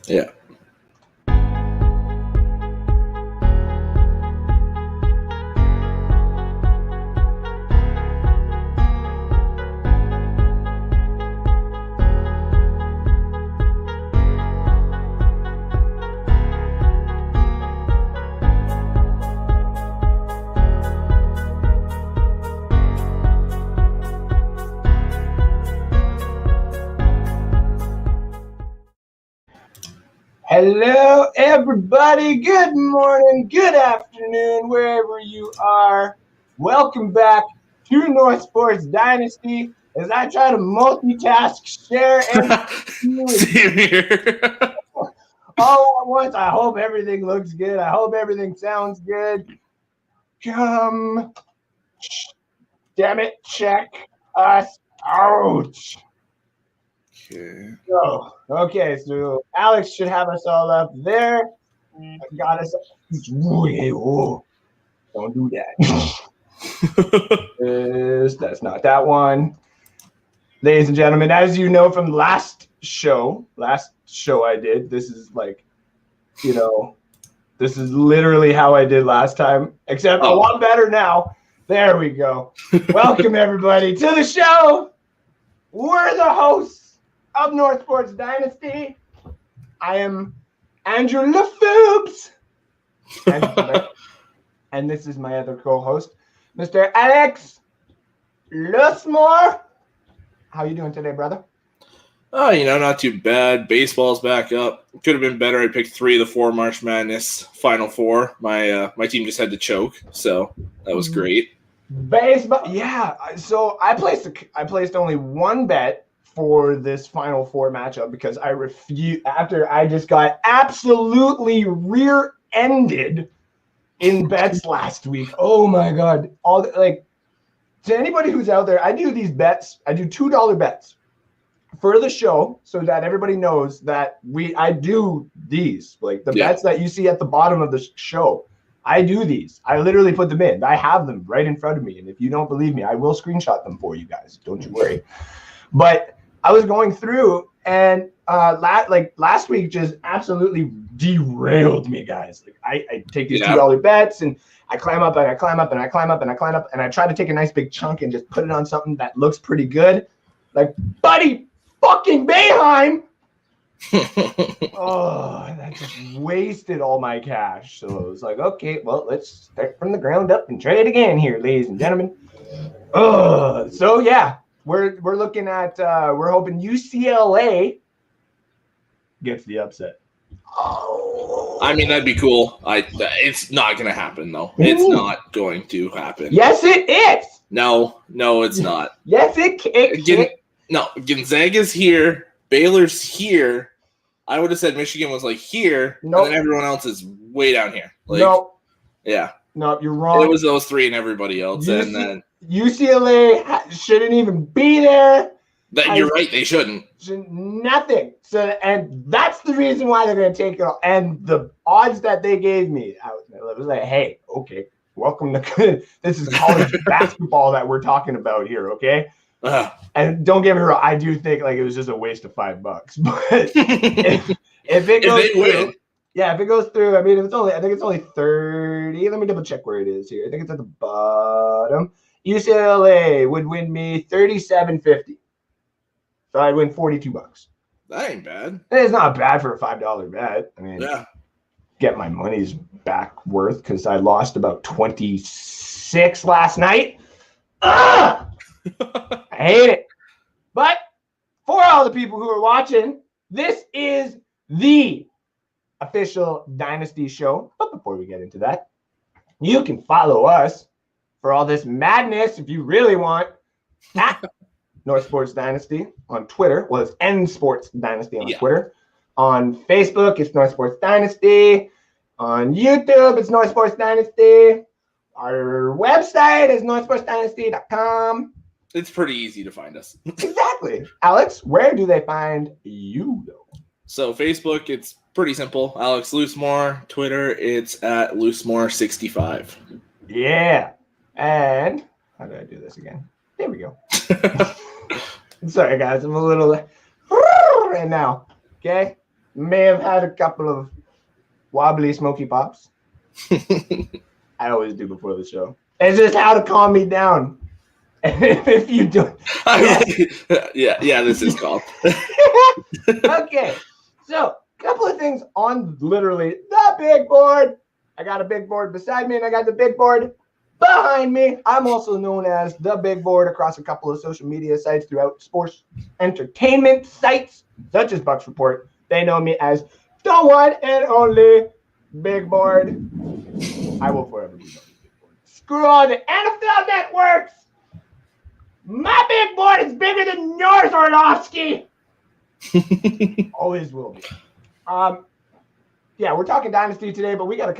Yeah. Hello, everybody. Good morning, good afternoon, wherever you are. Welcome back to North Sports Dynasty as I try to multitask, share, and Same here. all at once. I hope everything looks good. I hope everything sounds good. Damn it, check us out. Okay, so Alex should have us all up there. Got us. Whoa. Don't do that. That's not that one. Ladies and gentlemen, as you know from last show I did, this is like, this is literally how I did last time, except a lot better now. There we go. Welcome, everybody, to the show. We're the hosts of North Sports Dynasty. I am Andrew LaFoobs. And this is my other co-host, Mr. Alex Lusmore. How you doing today, brother? Oh, not too bad. Baseball's back up. Could have been better. I picked 3 of the 4 March Madness Final Four. My team just had to choke, so that was great. Baseball, yeah. So I placed only one bet for this Final Four matchup because I refused after I just got absolutely rear-ended in bets last week. Oh my God. To anybody who's out there, I do these bets. I do $2 bets for the show so that everybody knows that I do these. Like the bets that you see at the bottom of the show. I do these. I literally put them in. I have them right in front of me. And if you don't believe me, I will screenshot them for you guys. Don't you worry. But I was going through and last week just absolutely derailed me, guys. Like I take these $2 bets and I climb up and I climb up and I climb up and I climb up and I try to take a nice big chunk and just put it on something that looks pretty good. Like Buddy fucking Boeheim. That just wasted all my cash. So it was like, okay, well, let's start from the ground up and try it again here, ladies and gentlemen. So yeah, we're looking at we're hoping UCLA gets the upset. I mean, that'd be cool. It's not going to happen, though. It's not going to happen. Yes, it is. No, it's not. Yes, it can. No, Gonzaga's here. Baylor's here. I would have said Michigan was like here, and then everyone else is way down here. Yeah. No, you're wrong. It was those 3 and everybody else, and then UCLA shouldn't even be there. You're right. They shouldn't. Nothing. So, and that's the reason why they're going to take it all. And the odds that they gave me, I was like, hey, okay, welcome to this is college basketball that we're talking about here, okay? And don't get me wrong, I do think like it was just a waste of $5. But if it goes through, if it goes through, I mean, I think it's only 30. Let me double check where it is here. I think it's at the bottom. UCLA would win me $37.50. So I'd win $42. That ain't bad. It's not bad for a $5 bet. I mean, get my money's back worth because I lost about 26 last night. I hate it. But for all the people who are watching, this is the official Dynasty show. But before we get into that, you can follow us for all this madness if you really want at North Sports Dynasty on Twitter. Well, it's N Sports Dynasty on Twitter. On Facebook, it's North Sports Dynasty. On YouTube, it's North Sports Dynasty. Our website is northsportsdynasty.com. It's pretty easy to find us. Exactly. Alex, where do they find you, though? So Facebook, it's pretty simple. Alex Loosemore. Twitter, it's at Loosemore65. Yeah. And how did I do this again? There we go. Sorry, guys. I'm a little right now. Okay. may have had a couple of wobbly smoky pops. I always do before the show. It's just how to calm me down. And if you don't, yeah, this is called. Okay, so a couple of things on literally the big board. I got a big board beside me, and I got the big board behind me. I'm also known as the big board across a couple of social media sites throughout sports entertainment sites, such as Bucks Report. They know me as the one and only big board. I will forever be known as big board. Screw all the NFL networks. My big board is bigger than yours, Orlovsky. Always will be. Yeah, we're talking Dynasty today, but we got a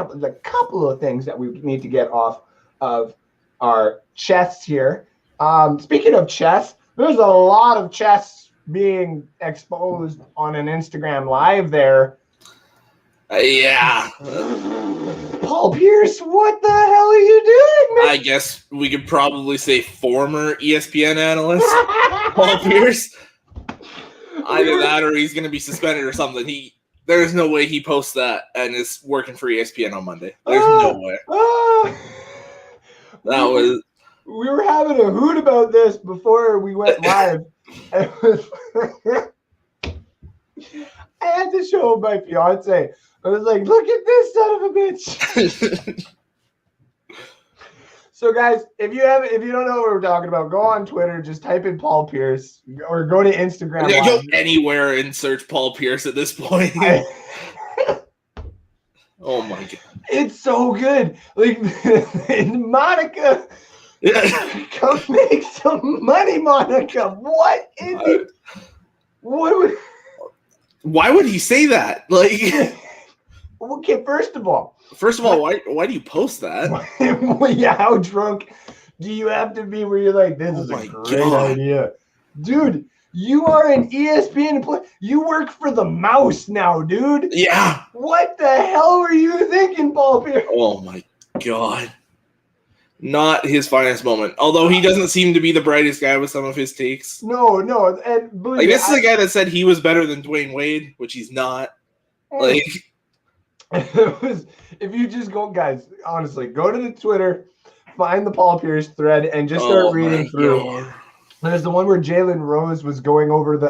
couple of things that we need to get off of our chests here. Speaking of chests, there's a lot of chests being exposed on an Instagram live there. Yeah. Paul Pierce, what the hell are you doing, man? I guess we could probably say former ESPN analyst Paul Pierce. Either that or he's going to be suspended or something. There's no way he posts that and is working for ESPN on Monday. There's no way. We were having a hoot about this before we went live. I had to show my fiance. I was like, look at this son of a bitch. So guys, if you don't know what we're talking about, go on Twitter, just type in Paul Pierce or go to Instagram. Yeah, go anywhere and search Paul Pierce at this point. Oh my god. It's so good. Like Monica, come make some money, Monica. What is it? Why would he say that? Like, okay, first of all, why do you post that? Well, yeah, how drunk do you have to be where you're like, this is a great idea, dude? You are an ESPN employee. You work for the mouse now, dude. Yeah. What the hell were you thinking, Paul Pierce? Oh my god. Not his finest moment. Although he doesn't seem to be the brightest guy with some of his takes. No. And like, this is a guy that said he was better than Dwayne Wade, which he's not. Like, if you just go, guys, honestly, go to the Twitter, find the Paul Pierce thread, and just start reading through. God. There's the one where Jalen Rose was going over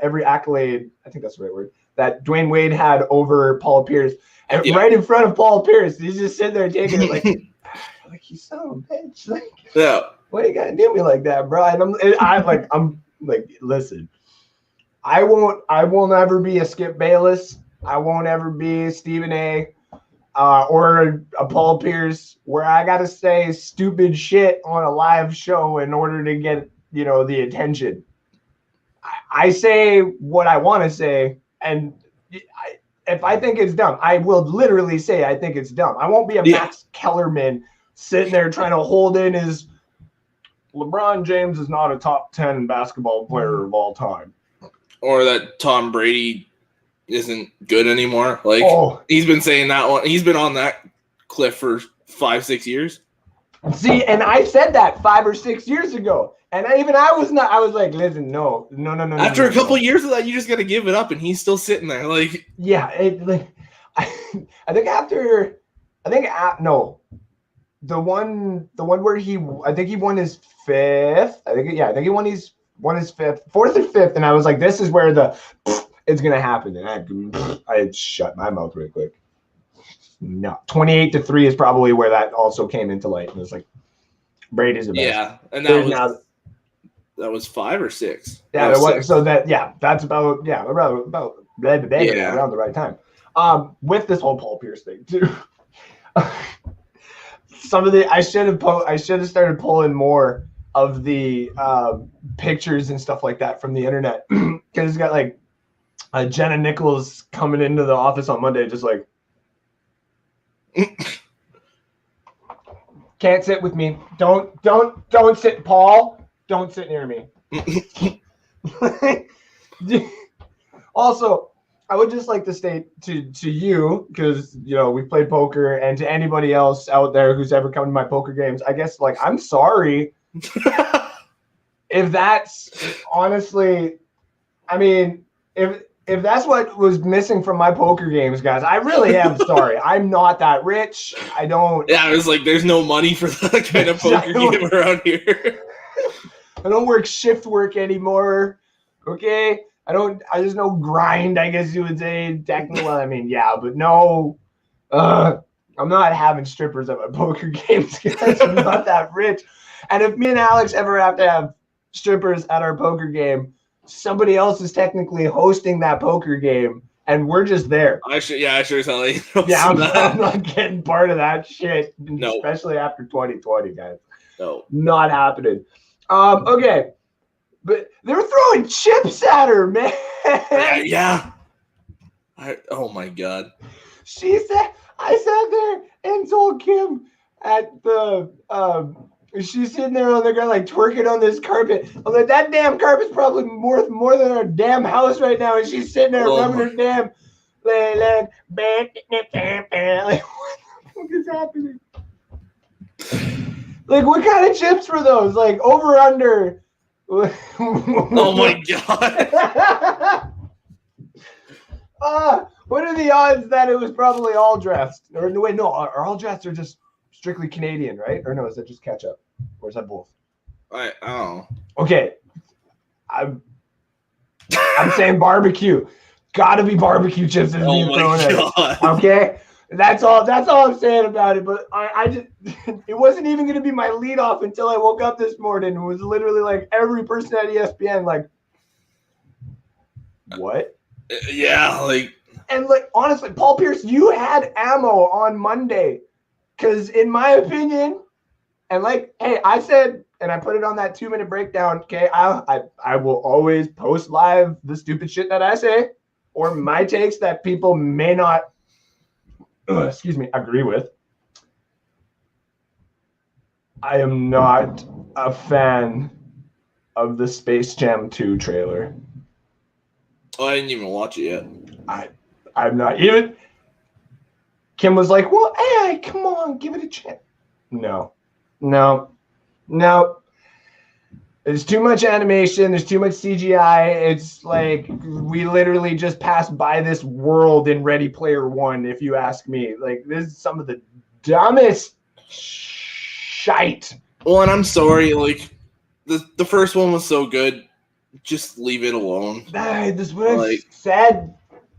every accolade. I think that's the right word. That Dwayne Wade had over Paul Pierce, and right in front of Paul Pierce, he's just sitting there taking it like you son of a bitch. Like, yeah. Why you gotta do me like that, bro? And I'm like, listen, I will never be a Skip Bayless. I won't ever be Stephen A. Or a Paul Pierce, where I gotta say stupid shit on a live show in order to get the attention. I say what I want to say, and if I think it's dumb, I will literally say I think it's dumb. I won't be a Max Kellerman sitting there trying to hold in his LeBron James is not a top 10 basketball player of all time, or that Tom Brady isn't good anymore. Like, he's been saying that one. He's been on that cliff for 5-6 years. See, and I said that 5 or 6 years ago, and I was not. I was like, listen, no. After a couple years of that, you just got to give it up, and he's still sitting there. Like, yeah, I think the one where I think he won his fifth. I think he won his fifth, fourth or fifth, and I was like, this is where it's gonna happen, and I shut my mouth real quick. No, 28-3 is probably where that also came into light. And it was like, Brady's the best. Yeah, and that was 5 or 6. Yeah, that was, so that's about around the right time. With this whole Paul Pierce thing too. I should have started pulling more of the pictures and stuff like that from the internet, because it's got like Jenna Nichols coming into the office on Monday, just like, can't sit with me. Don't sit, Paul. Don't sit near me. Also, I would just like to state to you, because we've played poker, and to anybody else out there who's ever come to my poker games, I guess, like, I'm sorry if that's honestly, I mean, if if that's what was missing from my poker games, guys, I really am sorry. I'm not that rich. I don't. Yeah, I was like, there's no money for that kind of poker game around here. I don't work shift work anymore. Okay, I just no grind. I guess you would say technically. Well, I mean, yeah, but no. I'm not having strippers at my poker games, guys. I'm not that rich. And if me and Alex ever have to have strippers at our poker game, somebody else is technically hosting that poker game, and we're just there. I sure as hell. Yeah, I'm not getting part of that shit. No. Especially after 2020, guys. No. Not happening. Okay. But they're throwing chips at her, man. Yeah. Oh my God. I sat there and told Kim at the she's sitting there on the ground like twerking on this carpet. I'm like, that damn carpet's probably worth more than our damn house right now. And she's sitting there rubbing her damn like what the fuck is happening? Like, what kind of chips were those? Like, over under? Oh my God. What are the odds that it was probably all dressed? Or wait, no, are all dressed or just strictly Canadian, right? Or no, is that just ketchup? Or is that both? I don't know. Okay. I'm saying barbecue. Gotta be barbecue chips that's being thrown at it. Okay? That's all I'm saying about it. But I just it wasn't even gonna be my lead off until I woke up this morning. It was literally like every person at ESPN, like, what? Yeah, like, and like honestly, Paul Pierce, you had ammo on Monday. Because in my opinion, and like, hey, I said, and I put it on that 2-minute breakdown, okay, I will always post live the stupid shit that I say or my takes that people may not, agree with. I am not a fan of the Space Jam 2 trailer. Oh, I didn't even watch it yet. I'm not even. Kim was like, well, hey, come on, give it a chance. No. There's too much animation. There's too much CGI. It's like we literally just passed by this world in Ready Player One, if you ask me. Like, this is some of the dumbest shite. Well, and I'm sorry, like, the first one was so good. Just leave it alone. This is what I said.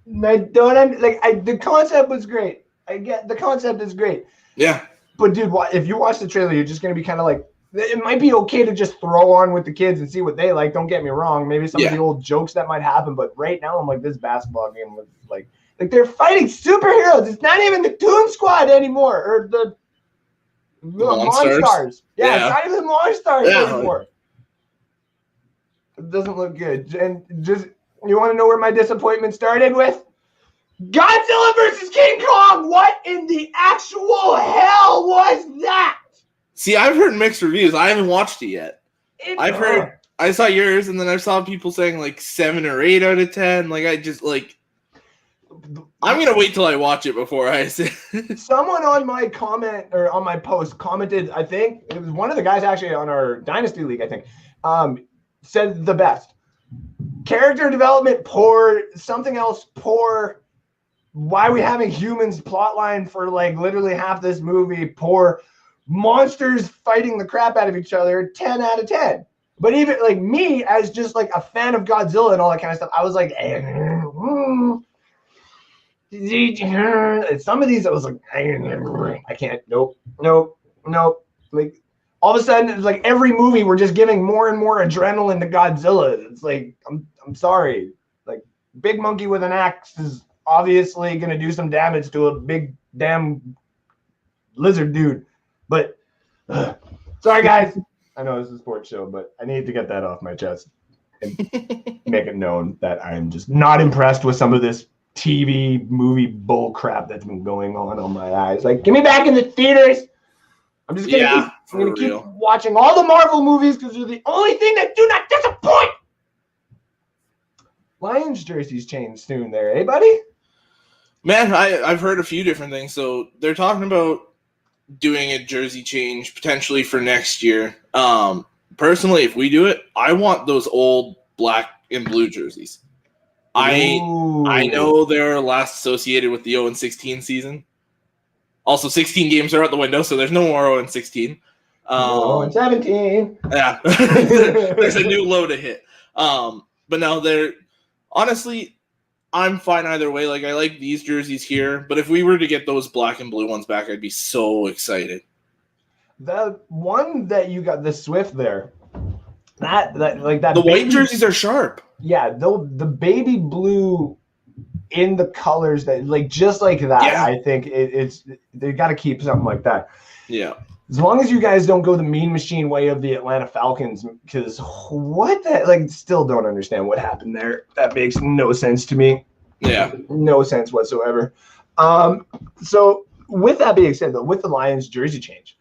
The concept was great. I get the concept is great. Yeah. But dude, if you watch the trailer, you're just gonna be kind of like, it might be okay to just throw on with the kids and see what they like. Don't get me wrong. Maybe some of the old jokes that might happen, but right now I'm like, this basketball game was like they're fighting superheroes. It's not even the Toon Squad anymore or the Monstars. Yeah, it's not even the Monstars anymore. It doesn't look good. And just, you want to know where my disappointment started with? Godzilla versus King Kong. What in the actual hell was that? See, I've heard mixed reviews. I haven't watched it yet. I've heard. I saw yours, and then I saw people saying like 7 or 8 out of 10. Like, I just like. I'm gonna wait till I watch it before I say. Someone on my comment or on my post commented. I think it was one of the guys actually on our Dynasty League. I think said the best. Character development poor. Something else poor. Why are we having humans plotline for like literally half this movie? Poor. Monsters fighting the crap out of each other. 10 out of 10. But even like me, as just like a fan of Godzilla and all that kind of stuff, I was like, some of these I was like, I can't. Nope. Like all of a sudden, it's like every movie we're just giving more and more adrenaline to Godzilla. It's like I'm sorry. Like, big monkey with an axe is obviously gonna do some damage to a big damn lizard dude. But sorry guys, I know this is a sports show, but I need to get that off my chest and make it known that I'm just not impressed with some of this TV movie bull crap that's been going on my eyes. Like, get me back in the theaters. I'm just gonna keep watching all the Marvel movies because they're the only thing that do not disappoint. Lions jerseys change soon there, eh, buddy? Man, I've heard a few different things. So they're talking about doing a jersey change potentially for next year. Personally, if we do it, I want those old black and blue jerseys. I Ooh. know they're last associated with the 0-16 season. Also, 16 games are out the window, so there's no more 0-16. 17. Yeah, there's a new low to hit. But no, they're honestly, I'm fine either way. Like, I like these jerseys here, but if we were to get those black and blue ones back, I'd be so excited. The one that you got, the Swift there, that The white jerseys are sharp. Yeah, the baby blue in the colors that just like that. Yeah. I think it's they got to keep something like that. Yeah. As long as you guys don't go the mean machine way of the Atlanta Falcons, because what that still don't understand what happened there. That makes no sense to me. Yeah. No sense whatsoever. So with that being said, though, with the Lions jersey change,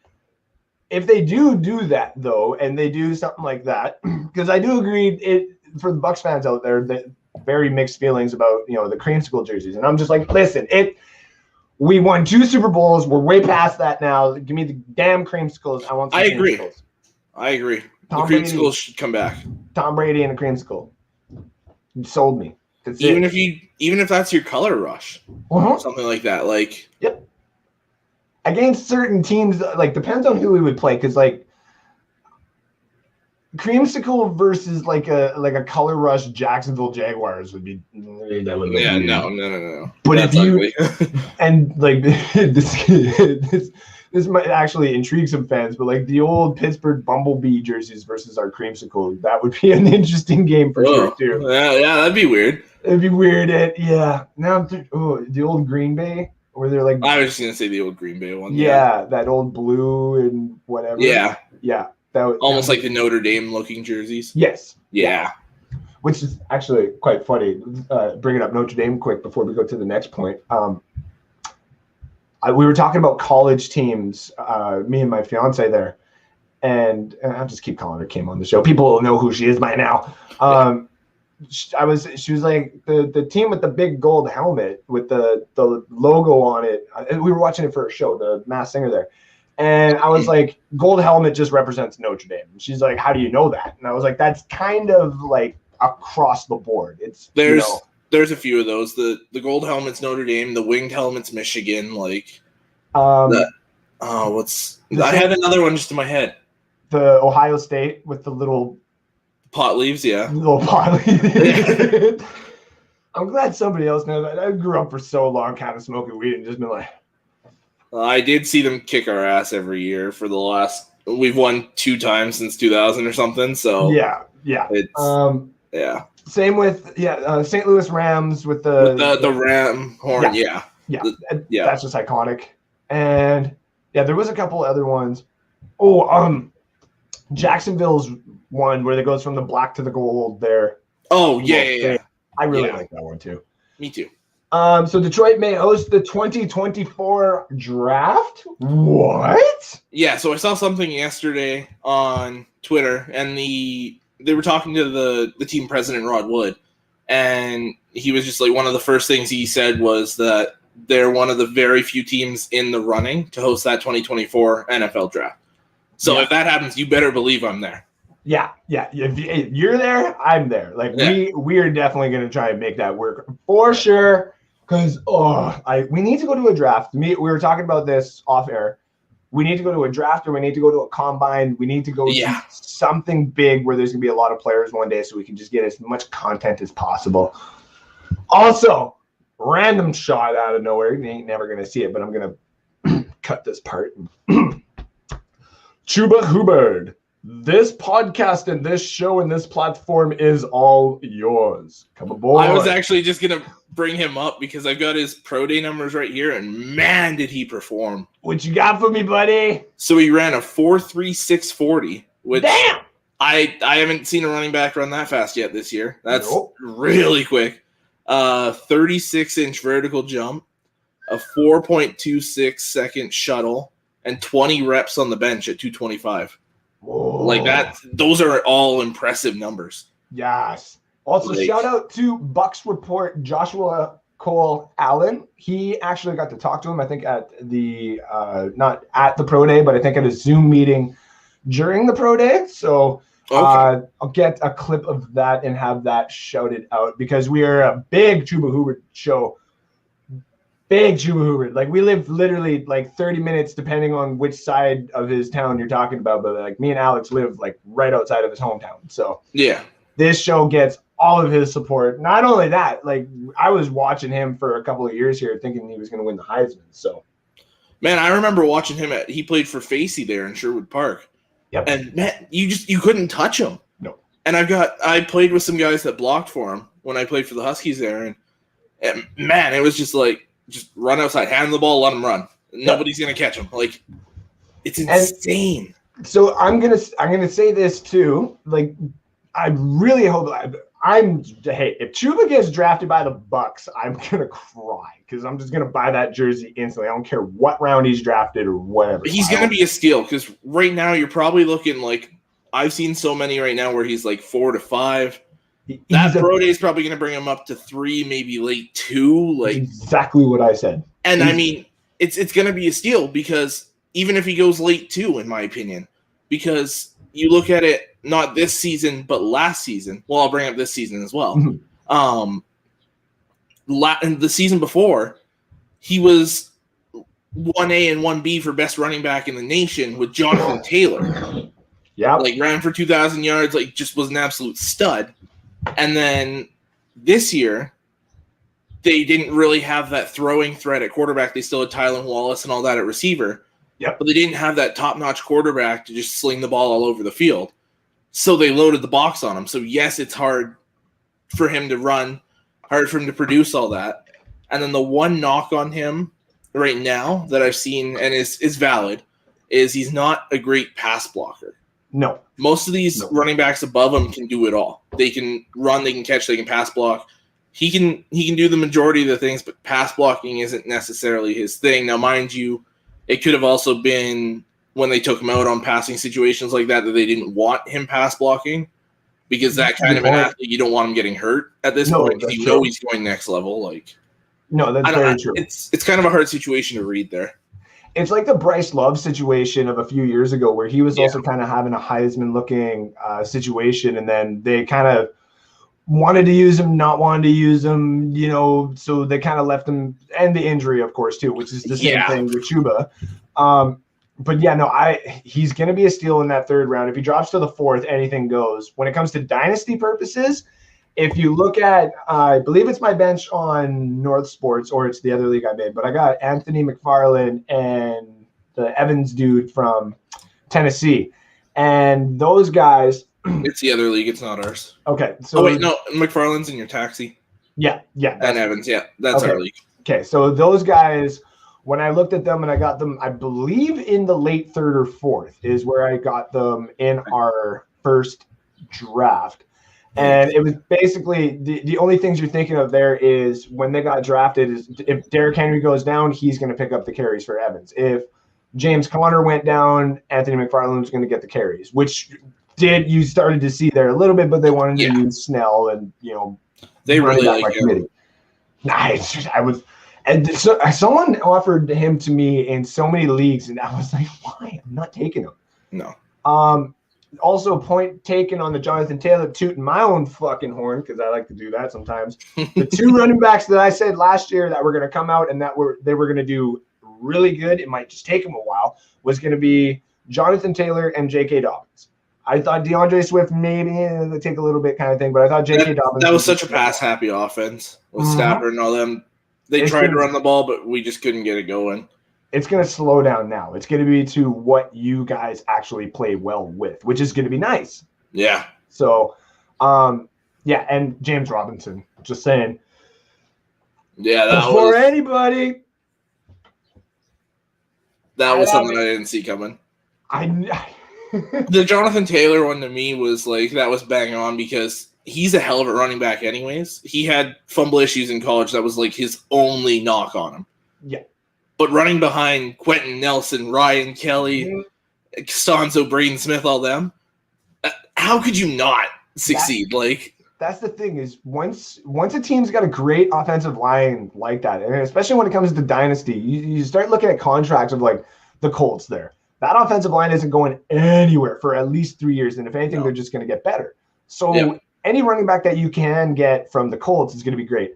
if they do that though, and they do something like that, because I do agree for the Bucs fans out there that very mixed feelings about the creamsicle jerseys, and I'm just like, listen, we won 2 Super Bowls. We're way past that now. Give me the damn creamsicles. I want some creamsicles. I agree. The Brady creamsicles should come back. Tom Brady and a creamsicle. You sold me. Even if that's your color rush, something like that. Like, yep. Against certain teams, depends on who we would play, because creamsicle versus a color rush Jacksonville Jaguars would be no. But that's if you ugly. and this might actually intrigue some fans, but the old Pittsburgh Bumblebee jerseys versus our creamsicle, that would be an interesting game for sure too. Yeah, that'd be weird. It'd be weird. Now the old Green Bay, where they're I was just gonna say the old Green Bay one. Yeah, that old blue and whatever. Yeah. That almost like the Notre Dame looking jerseys. Yes. Yeah. Which is actually quite funny. Bringing up Notre Dame quick before we go to the next point. We were talking about college teams, me and my fiance there, and I'll just keep calling her Kim on the show. People will know who she is by now. She was like the team with the big gold helmet with the logo on it. We were watching it for a show, the Masked Singer there. And I was like, gold helmet just represents Notre Dame. And she's like, how do you know that? And I was like, that's kind of across the board. There's a few of those. The gold helmet's Notre Dame, the winged helmet's Michigan. I had another one just in my head. The Ohio State with the little pot leaves, yeah. Little pot leaves. I'm glad somebody else knows that. I grew up for so long kind of smoking weed and just been like, I did see them kick our ass every year for the last. We've won 2 times since 2000 or something. So yeah. It's Same with St. Louis Rams with the ram horn. Yeah. That's just iconic. And there was a couple other ones. Jacksonville's one where it goes from the black to the gold there. Oh yeah. I really like that one too. Me too. So Detroit may host the 2024 draft. What? Yeah, so I saw something yesterday on Twitter, and they were talking to the team president, Rod Wood, and he was just like, one of the first things he said was that they're one of the very few teams in the running to host that 2024 NFL draft. So if that happens, you better believe I'm there. Yeah. If you're there, I'm there. We are definitely going to try and make that work for sure. Because we need to go to a draft. We were talking about this off air. We need to go to a draft, or we need to go to a combine. We need to go to something big where there's going to be a lot of players one day, so we can just get as much content as possible. Also, random shot out of nowhere. You ain't never going to see it, but I'm going to cut this part. Chuba Hubbard. This podcast and this show and this platform is all yours. Come aboard. I was actually just going to bring him up because I've got his pro day numbers right here, and man, did he perform. What you got for me, buddy? So he ran a 4.3640, which damn! I haven't seen a running back run that fast yet this year. That's really quick. 36-inch vertical jump, a 4.26 second shuttle, and 20 reps on the bench at 225. Whoa. Like that, those are all impressive numbers. Yes. Also, shout out to Bucks report Joshua Cole Allen. He actually got to talk to him, I think, at the not at the pro day, but I think at a Zoom meeting during the pro day. So Okay. I'll get a clip of that and have that shouted out because we are a big Chuba Hubbard show. Big Chuba Hubbard. Like, we live literally like 30 minutes depending on which side of his town you're talking about. But like, me and Alex live like right outside of his hometown. So Yeah. this show gets all of his support. Not only that, like, I was watching him for a couple of years here thinking he was going to win the Heisman. So, man, I remember watching him he played for Facey there in Sherwood Park. yep. And man, you couldn't touch him. No. And I played with some guys that blocked for him when I played for the Huskies there, and man, it was just like, just run outside, hand the ball, let him run. Nobody's gonna catch him. Like, it's insane. So I'm gonna say this too. Like, I really hope hey, if Chuba gets drafted by the Bucks, I'm gonna cry because I'm just gonna buy that jersey instantly. I don't care what round he's drafted or whatever. He's gonna be a steal because right now you're probably looking like, I've seen so many right now where he's like 4 to 5. That pro day is probably gonna bring him up to 3, maybe late 2. Like, exactly what I said. And I mean, it's gonna be a steal because even if he goes late 2, in my opinion, because you look at it. Not this season, but last season. Well, I'll bring up this season as well. Mm-hmm. And the season before, he was 1A and 1B for best running back in the nation with Jonathan Taylor. Yeah, like ran for 2,000 yards, like just was an absolute stud. And then this year, they didn't really have that throwing threat at quarterback. They still had Tylan Wallace and all that at receiver. Yep. But they didn't have that top-notch quarterback to just sling the ball all over the field. So they loaded the box on him. So, yes, it's hard for him to run, hard for him to produce all that. And then the one knock on him right now that I've seen and is valid is he's not a great pass blocker. No. Most of these running backs above him can do it all. They can run, they can catch, they can pass block. He can do the majority of the things, but pass blocking isn't necessarily his thing. Now, mind you, it could have also been when they took him out on passing situations like that they didn't want him pass blocking because that kind of an athlete, you don't want him getting hurt at this point because you know he's going next level. Like, no, that's very true. It's kind of a hard situation to read there. It's like the Bryce Love situation of a few years ago where he was also kind of having a Heisman-looking situation, and then they kind of wanted to use him, not wanted to use him, so they kind of left him, and the injury, of course, too, which is the same thing with Chuba. But yeah, no, he's going to be a steal in that third round. If he drops to the fourth, anything goes. When it comes to dynasty purposes, if you look at, I believe it's my bench on North Sports, or it's the other league I made, but I got Anthony McFarland and the Evans dude from Tennessee. And those guys. It's the other league. It's not ours. Okay. So wait, no, McFarland's in your taxi. Yeah. And Evans, that's our league. Okay, so those guys, when I looked at them and I got them, I believe in the late third or fourth is where I got them in our first draft. And it was basically the only things you're thinking of there is when they got drafted is if Derrick Henry goes down, he's going to pick up the carries for Evans. If James Conner went down, Anthony McFarland was going to get the carries, which you started to see there a little bit, but they wanted to use Snell and, they really like him. Nice. Someone offered him to me in so many leagues, and I was like, why? I'm not taking him. No. Also, point taken on the Jonathan Taylor, tooting my own fucking horn because I like to do that sometimes. The two running backs that I said last year that were going to come out and they were going to do really good, it might just take them a while, was going to be Jonathan Taylor and J.K. Dobbins. I thought DeAndre Swift maybe it'd take a little bit kind of thing, but I thought J.K. Dobbins. That was such a pass-happy offense with Stafford and all them. They tried to run the ball, but we just couldn't get it going. It's going to slow down now. It's going to be to what you guys actually play well with, which is going to be nice. Yeah. So, and James Robinson, just saying. Yeah, that before anybody. That was something I didn't see coming. The Jonathan Taylor one to me was like, that was bang on because he's a hell of a running back anyways. He had fumble issues in college. That was like his only knock on him. Yeah. But running behind Quentin Nelson, Ryan Kelly, Costanzo, Braden Smith, all them, how could you not succeed? That's the thing is once a team's got a great offensive line like that, and especially when it comes to Dynasty, you start looking at contracts of like the Colts there. that offensive line isn't going anywhere for at least 3 years. And if anything, they're just going to get better. So any running back that you can get from the Colts is going to be great.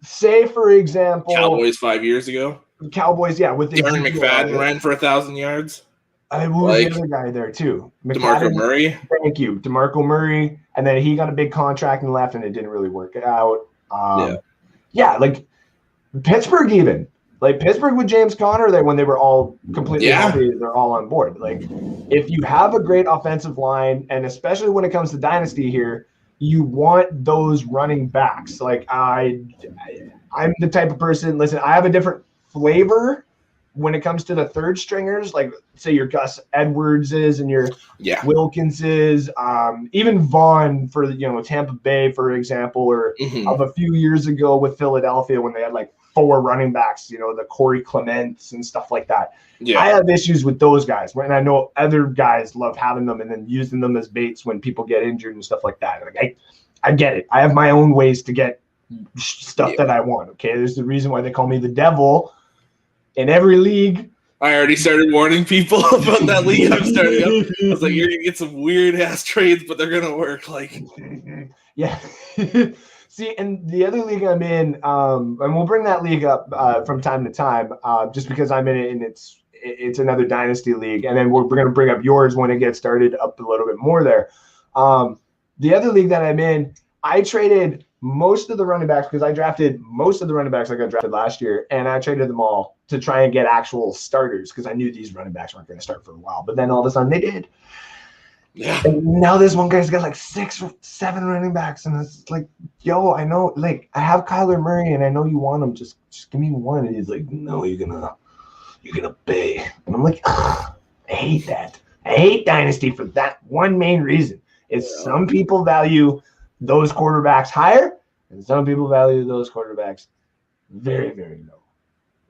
Say, for example, Cowboys 5 years ago. Cowboys, with Darren McFadden ran for 1,000 yards. Who was the other guy there too? DeMarco Murray. Thank you, DeMarco Murray. And then he got a big contract and left, and it didn't really work out. Like Pittsburgh even. Like Pittsburgh with James Conner, when they were all completely healthy, they're all on board. Like if you have a great offensive line, and especially when it comes to Dynasty here, you want those running backs. Like I'm the type of person, listen, I have a different flavor when it comes to the third stringers, like say your Gus Edwardses and your Wilkinses, even Vaughn for Tampa Bay, for example, or of a few years ago with Philadelphia when they had like 4 running backs, the Corey Clements and stuff like that. I have issues with those guys, and I know other guys love having them and then using them as baits when people get injured and stuff like that. Like I get it. I have my own ways to get stuff that I want. Okay, there's the reason why they call me the devil in every league. I already started warning people about that league I'm starting up. I was like, you're gonna get some weird ass trades, but they're gonna work. Like, See, and the other league I'm in, and we'll bring that league up from time to time, just because I'm in it, and it's another Dynasty league, and then we're going to bring up yours when it gets started up a little bit more there. The other league that I'm in, I traded most of the running backs because I drafted most of the running backs I got drafted last year, and I traded them all to try and get actual starters because I knew these running backs weren't going to start for a while, but then all of a sudden they did. Yeah. And now this one guy's got like 6 or 7 running backs, and it's like, yo, I know, like I have Kyler Murray, and I know you want him. Just give me one. And he's like, no, you're gonna pay. And I'm like, I hate that. I hate Dynasty for that one main reason. Is some people value those quarterbacks higher, and some people value those quarterbacks very, very low,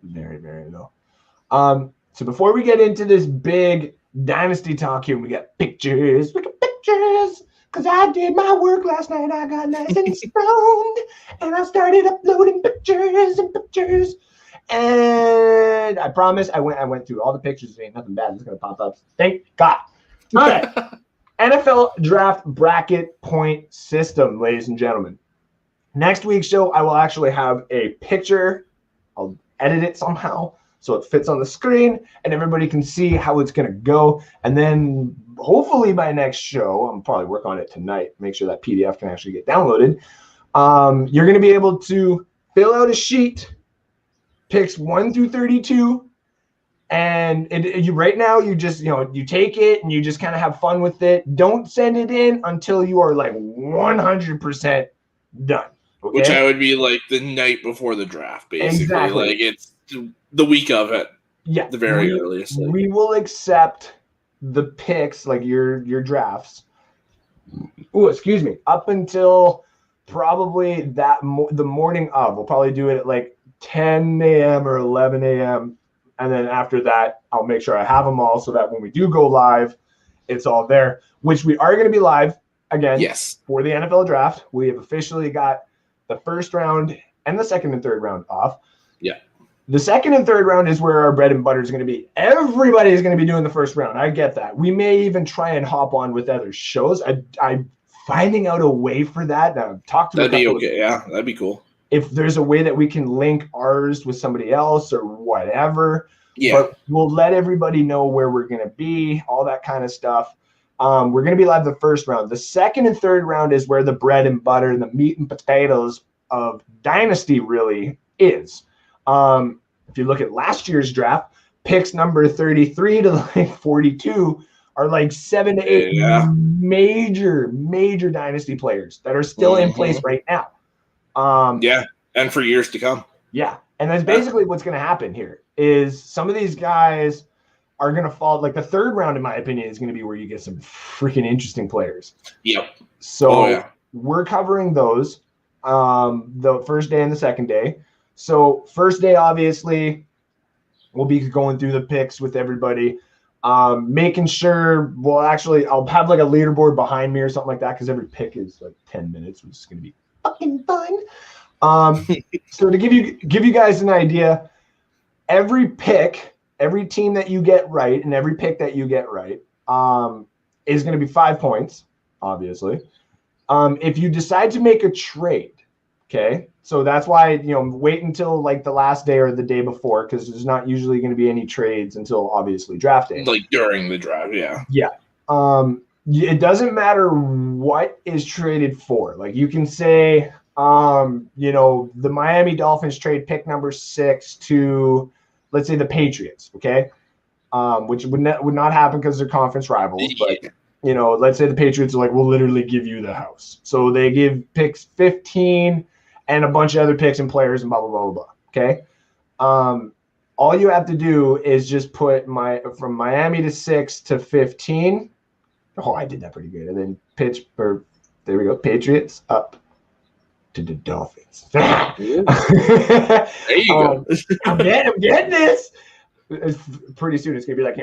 very, very low. So before we get into this big Dynasty talk here, we got pictures. We got pictures because I did my work last night. I got nice and stoned, and I started uploading pictures and pictures. And I promise, I went through all the pictures. There ain't nothing bad that's gonna pop up. Thank God. All right, NFL draft bracket point system, ladies and gentlemen. Next week's show, I will actually have a picture. I'll edit it somehow so it fits on the screen and everybody can see how it's going to go. And then hopefully by next show, I'm probably work on it tonight, make sure that PDF can actually get downloaded. You're going to be able to fill out a sheet, picks 1 through 32. And you right now, you just, you take it and you just kind of have fun with it. Don't send it in until you are like 100% done. Okay? Which I would be like the night before the draft, basically. Exactly. Like it's the week of it. Yeah. The very earliest. We will accept the picks, like your drafts. Oh, excuse me. Up until probably the morning of. We'll probably do it at like 10 a.m. or 11 a.m. And then after that, I'll make sure I have them all so that when we do go live, it's all there, which we are going to be live again. Yes. For the NFL draft. We have officially got the first round and the second and third round off. Yeah. The second and third round is where our bread and butter is going to be. Everybody is going to be doing the first round. I get that. We may even try and hop on with other shows. I'm finding out a way for that. Now, I've talked to that'd be okay. Yeah, that'd be cool. If there's a way that we can link ours with somebody else or whatever. Yeah. But we'll let everybody know where we're going to be, all that kind of stuff. We're going to be live the first round. The second and third round is where the bread and butter and the meat and potatoes of Dynasty really is. If you look at last year's draft, picks number 33 to like 42 are like 7 to 8 major Dynasty players that are still in place right now. And for years to come. Yeah, and that's basically what's going to happen here is some of these guys are going to fall. Like the third round, in my opinion, is going to be where you get some freaking interesting players. Yep. So we're covering those the first day and the second day. So first day, obviously, we'll be going through the picks with everybody, making sure. Well, actually, I'll have like a leaderboard behind me or something like that because every pick is like 10 minutes, which is going to be fucking fun. So to give you guys an idea, every pick every team that you get right and every pick that you get right is going to be 5 points, obviously. If you decide to make a trade, okay, so that's why, wait until like the last day or the day before, because there's not usually going to be any trades until obviously draft day. Like during the draft, yeah. Yeah. It doesn't matter what is traded for. Like you can say, the Miami Dolphins trade pick number 6 to, let's say, the Patriots, okay? Which would not happen because they're conference rivals. But, let's say the Patriots are like, we'll literally give you the house. So they give picks 15 and a bunch of other picks and players and blah, blah, blah, blah, blah, okay? All you have to do is just put from Miami to 6 to 15. Oh, I did that pretty good. And then there we go, Patriots up to the Dolphins. There you go. I'm getting this. Pretty soon it's gonna be like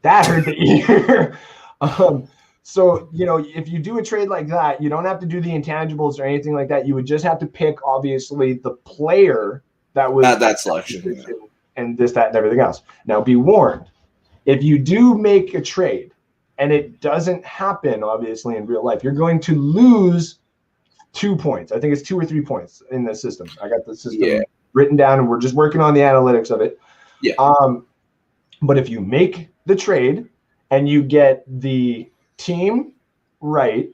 that hurt the ear. So if you do a trade like that, you don't have to do the intangibles or anything like that. You would just have to pick obviously the player that was that selection, and this, that, and everything else. Now be warned, if you do make a trade and it doesn't happen, obviously, in real life, you're going to lose 2 points. I think it's 2 or 3 points in the system. I got the system written down, and we're just working on the analytics of it. Yeah. But if you make the trade and you get the team right,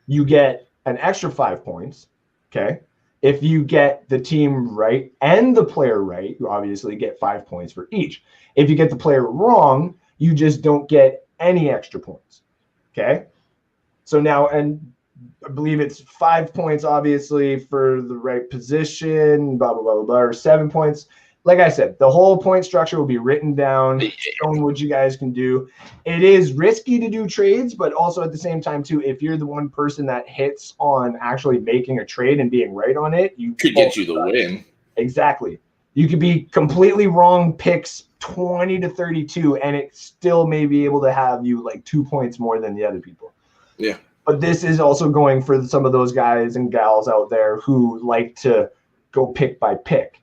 you get an extra 5 points. Okay. If you get the team right and the player right, you obviously get 5 points for each. If you get the player wrong, you just don't get any extra points. Okay. So now, and I believe it's 5 points, obviously, for the right position, blah, blah, blah, blah, blah, or 7 points. Like I said, the whole point structure will be written down, showing what you guys can do. It is risky to do trades, but also at the same time, too, if you're the one person that hits on actually making a trade and being right on it, you could get you the win. Exactly. You could be completely wrong, picks 20 to 32, and it still may be able to have you like 2 points more than the other people. Yeah. But this is also going for some of those guys and gals out there who like to go pick by pick.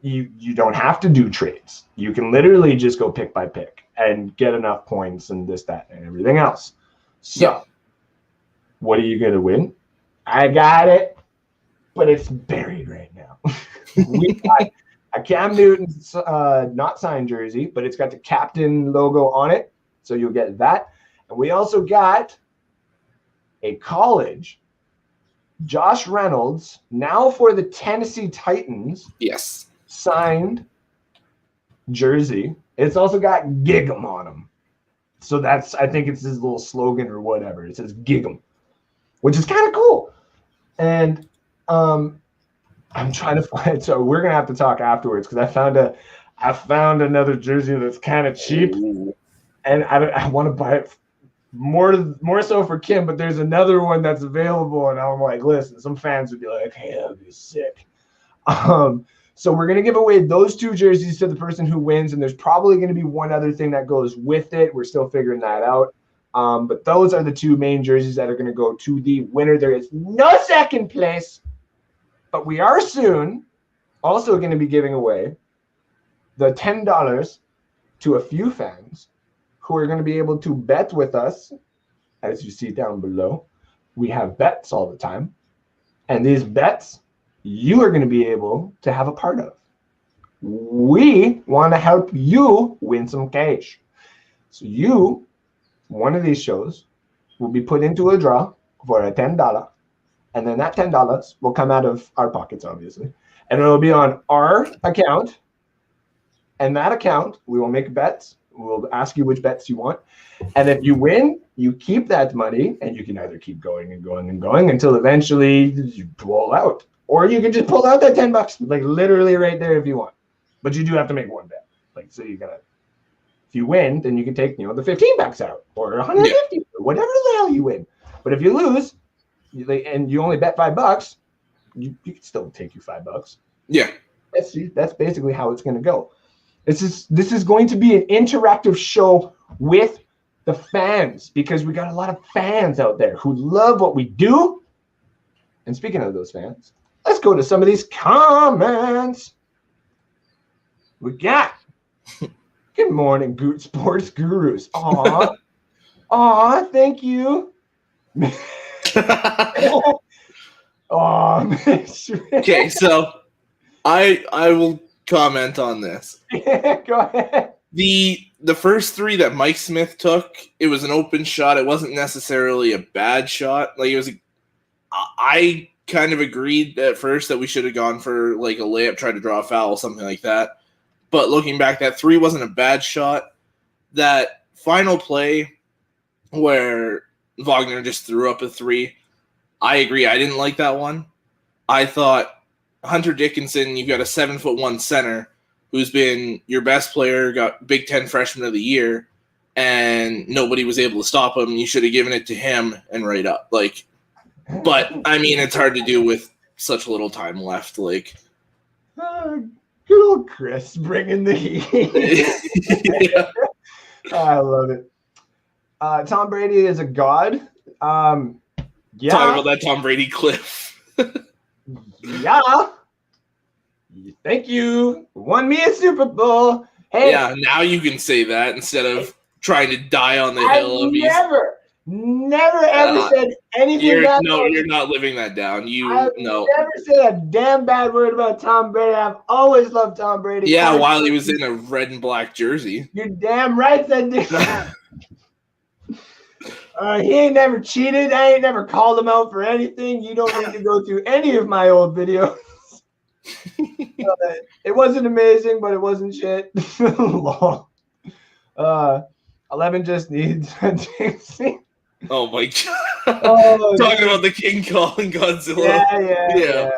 You don't have to do trades. You can literally just go pick by pick and get enough points and this, that, and everything else. So, What are you going to win? I got it, but it's buried right now. We got a Cam Newton not signed jersey, but it's got the captain logo on it, so you'll get that. And we also got a college Josh Reynolds, now for the Tennessee Titans. Yes. Signed jersey. It's also got Gig'em on him. So I think it's his little slogan or whatever. It says Gig'em, which is kind of cool. And I'm trying to find, so we're going to have to talk afterwards because I found another jersey that's kind of cheap. And I want to buy it more so for Kim, but there's another one that's available. And I'm like, listen, some fans would be like, hey, that'd be sick. So we're going to give away those 2 jerseys to the person who wins, and there's probably going to be one other thing that goes with it. We're still figuring that out. But those are the 2 main jerseys that are going to go to the winner. There is no second place, but we are soon also going to be giving away the $10 to a few fans who are going to be able to bet with us. As you see down below, we have bets all the time, and these bets you are going to be able to have a part of. We want to help you win some cash. So one of these shows will be put into a draw for a $10, and then that $10 will come out of our pockets, obviously, and it'll be on our account. And that account, we will make bets. We'll ask you which bets you want. And if you win, you keep that money, and you can either keep going and going and going until eventually you pull out. Or you can just pull out that $10, like literally right there if you want. But you do have to make one bet. Like, so you gotta, if you win, then you can take, the $15 out or 150 or whatever the hell you win. But if you lose, and you only bet $5, you can still take your $5. Yeah. That's basically how it's going to go. This is going to be an interactive show with the fans, because we got a lot of fans out there who love what we do. And speaking of those fans, let's go to some of these comments. we got. Good morning, sports gurus. Aw, thank you. Okay, so I will comment on this. Go ahead. The first three that Mike Smith took, it was an open shot. It wasn't necessarily a bad shot. Like, it was I kind of agreed at first that we should have gone for like a layup, try to draw a foul, something like that. But looking back, that three wasn't a bad shot. That final play where Wagner just threw up a three, I agree. I didn't like that one. I thought Hunter Dickinson, you've got a 7'1" center who's been your best player, got Big Ten Freshman of the Year, and nobody was able to stop him. You should have given it to him and right up. Like, but I mean, it's hard to do with such little time left. Like, good old Chris bringing the heat. yeah. I love it. Tom Brady is a god. Yeah. Talk about that Tom Brady cliff. Yeah. Thank you. Won me a Super Bowl. Hey. Yeah, now you can say that instead of trying to die on the hill of never ever said anything bad. No, you're not living that down. I've never said a damn bad word about Tom Brady. I've always loved Tom Brady. Yeah, while he was in a red and black jersey. You're damn right that he ain't never cheated. I ain't never called him out for anything. You don't need to go through any of my old videos. It wasn't amazing, but it wasn't shit. 11 just needs a Dixie. Oh my god. Talking about the King Kong Godzilla. Yeah.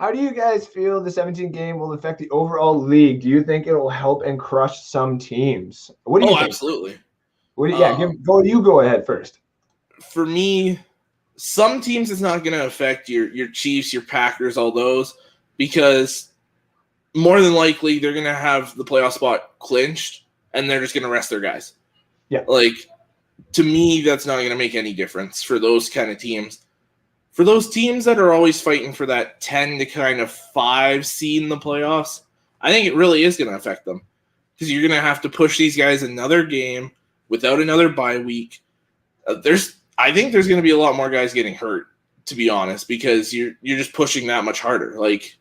How do you guys feel the 17th game will affect the overall league? Do you think it will help and crush some teams? What do you think? Absolutely. You go ahead first. For me, some teams it's not going to affect your Chiefs, your Packers, all those, because more than likely they're going to have the playoff spot clinched and they're just going to rest their guys. Yeah. Like, to me, that's not going to make any difference for those kind of teams. For those teams that are always fighting for that 10 to kind of 5 seed in the playoffs, I think it really is going to affect them because you're going to have to push these guys another game without another bye week. I think there's going to be a lot more guys getting hurt, to be honest, because you're just pushing that much harder. Like,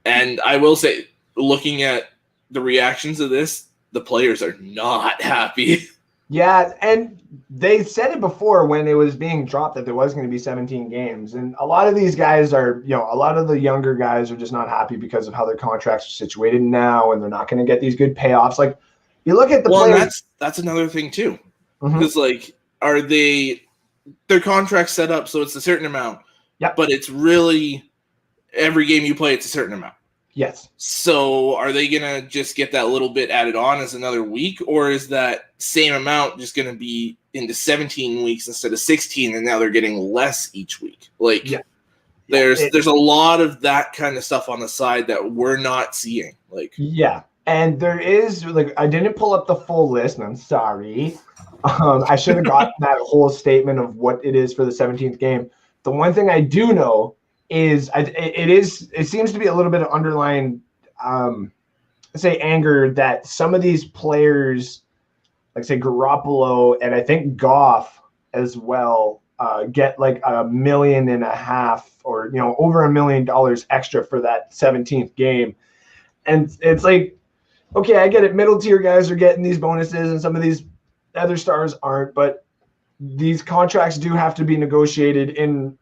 and I will say, looking at the reactions of this, the players are not happy. Yeah, and they said it before when it was being dropped that there was going to be 17 games. And a lot of these guys are, a lot of the younger guys are just not happy because of how their contracts are situated now, and they're not going to get these good payoffs. Like, you look at the players. That's another thing, too. Because, like, are their contracts set up so it's a certain amount? Yep. But it's really every game you play, it's a certain amount. Yes. So are they going to just get that little bit added on as another week, or is that same amount just going to be into 17 weeks instead of 16, and now they're getting less each week? Like, there's a lot of that kind of stuff on the side that we're not seeing. Like, yeah, and there is, like, I didn't pull up the full list, and I'm sorry. I should have gotten that whole statement of what it is for the 17th game. The one thing I do know is it seems to be a little bit of underlying anger that some of these players, like say Garoppolo and I think Goff as well, get like $1.5 million or over $1 million extra for that 17th game. And it's like, okay, I get it, middle tier guys are getting these bonuses and some of these other stars aren't, but these contracts do have to be negotiated in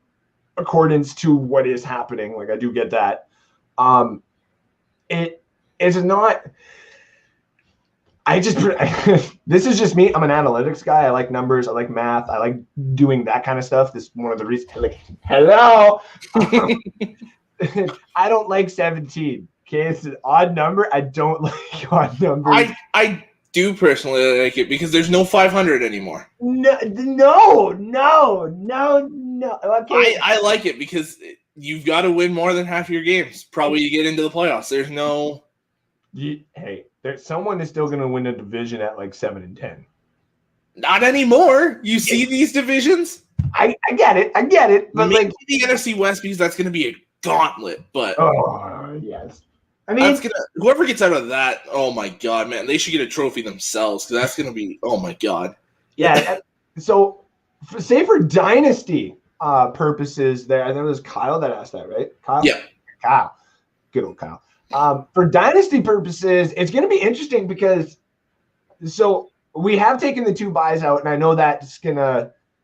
accordance to what is happening. Like, I do get that. It is not. This is just me. I'm an analytics guy. I like numbers. I like math. I like doing that kind of stuff. This is one of the reasons. Like, hello. I don't like 17. Okay, it's an odd number. I don't like odd numbers. I do personally like it because there's no 500 anymore. No. Okay. I like it because you've got to win more than half your games probably to get into the playoffs. There's no. Someone is still going to win a division at like 7-10. Not anymore. You see these divisions. I get it. But maybe the NFC West, because that's going to be a gauntlet. But oh yes, I mean, whoever gets out of that, oh my god, man, they should get a trophy themselves because that's gonna be, oh my god. Yeah. So, say for Dynasty purposes, there, I think it was Kyle that asked that, right? Kyle. Yeah. Kyle. Good old Kyle. For Dynasty purposes, it's going to be interesting because so we have taken the 2 buys out, and I know that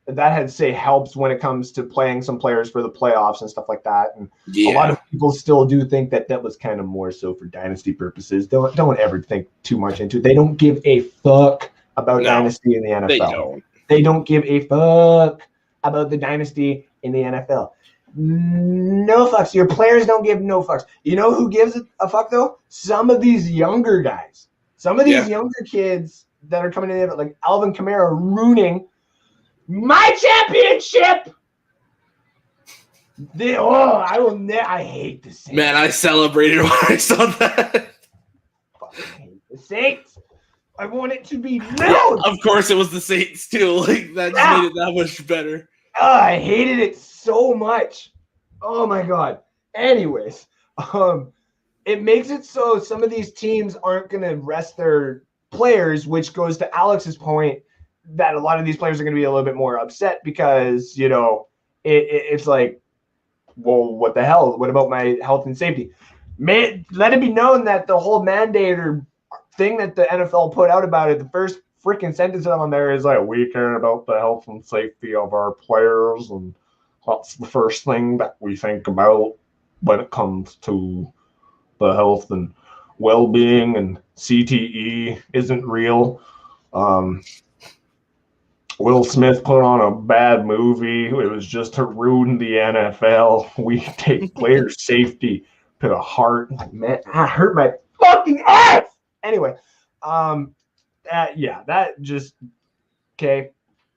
had say helps when it comes to playing some players for the playoffs and stuff like that. And a lot of people still do think that was kind of more so for Dynasty purposes. Don't ever think too much into it. They don't give a fuck about Dynasty in the NFL. They don't give a fuck about the Dynasty in the NFL. No fucks. Your players don't give no fucks. You know who gives a fuck though? Some of these younger guys. Some of these younger kids that are coming in, like Alvin Kamara, ruining my championship. I hate the Saints. Man, I celebrated when I saw that. Fucking hate the Saints. I want it to be known. Of course, it was the Saints too. Like that just made it that much better. I hated it so much. Oh my god. Anyways, it makes it so some of these teams aren't going to rest their players, which goes to Alex's point that a lot of these players are going to be a little bit more upset because, you know, it's like, well, what the hell? What about my health and safety? Let it be known that the whole mandate or thing that the NFL put out about it, the first freaking sentence on there is like, we care about the health and safety of our players, and that's the first thing that we think about when it comes to the health and well-being, and CTE isn't real. Will Smith put on a bad movie. It was just to ruin the NFL. We take player safety to the heart. Man, I hurt my fucking ass. Anyway, that just okay.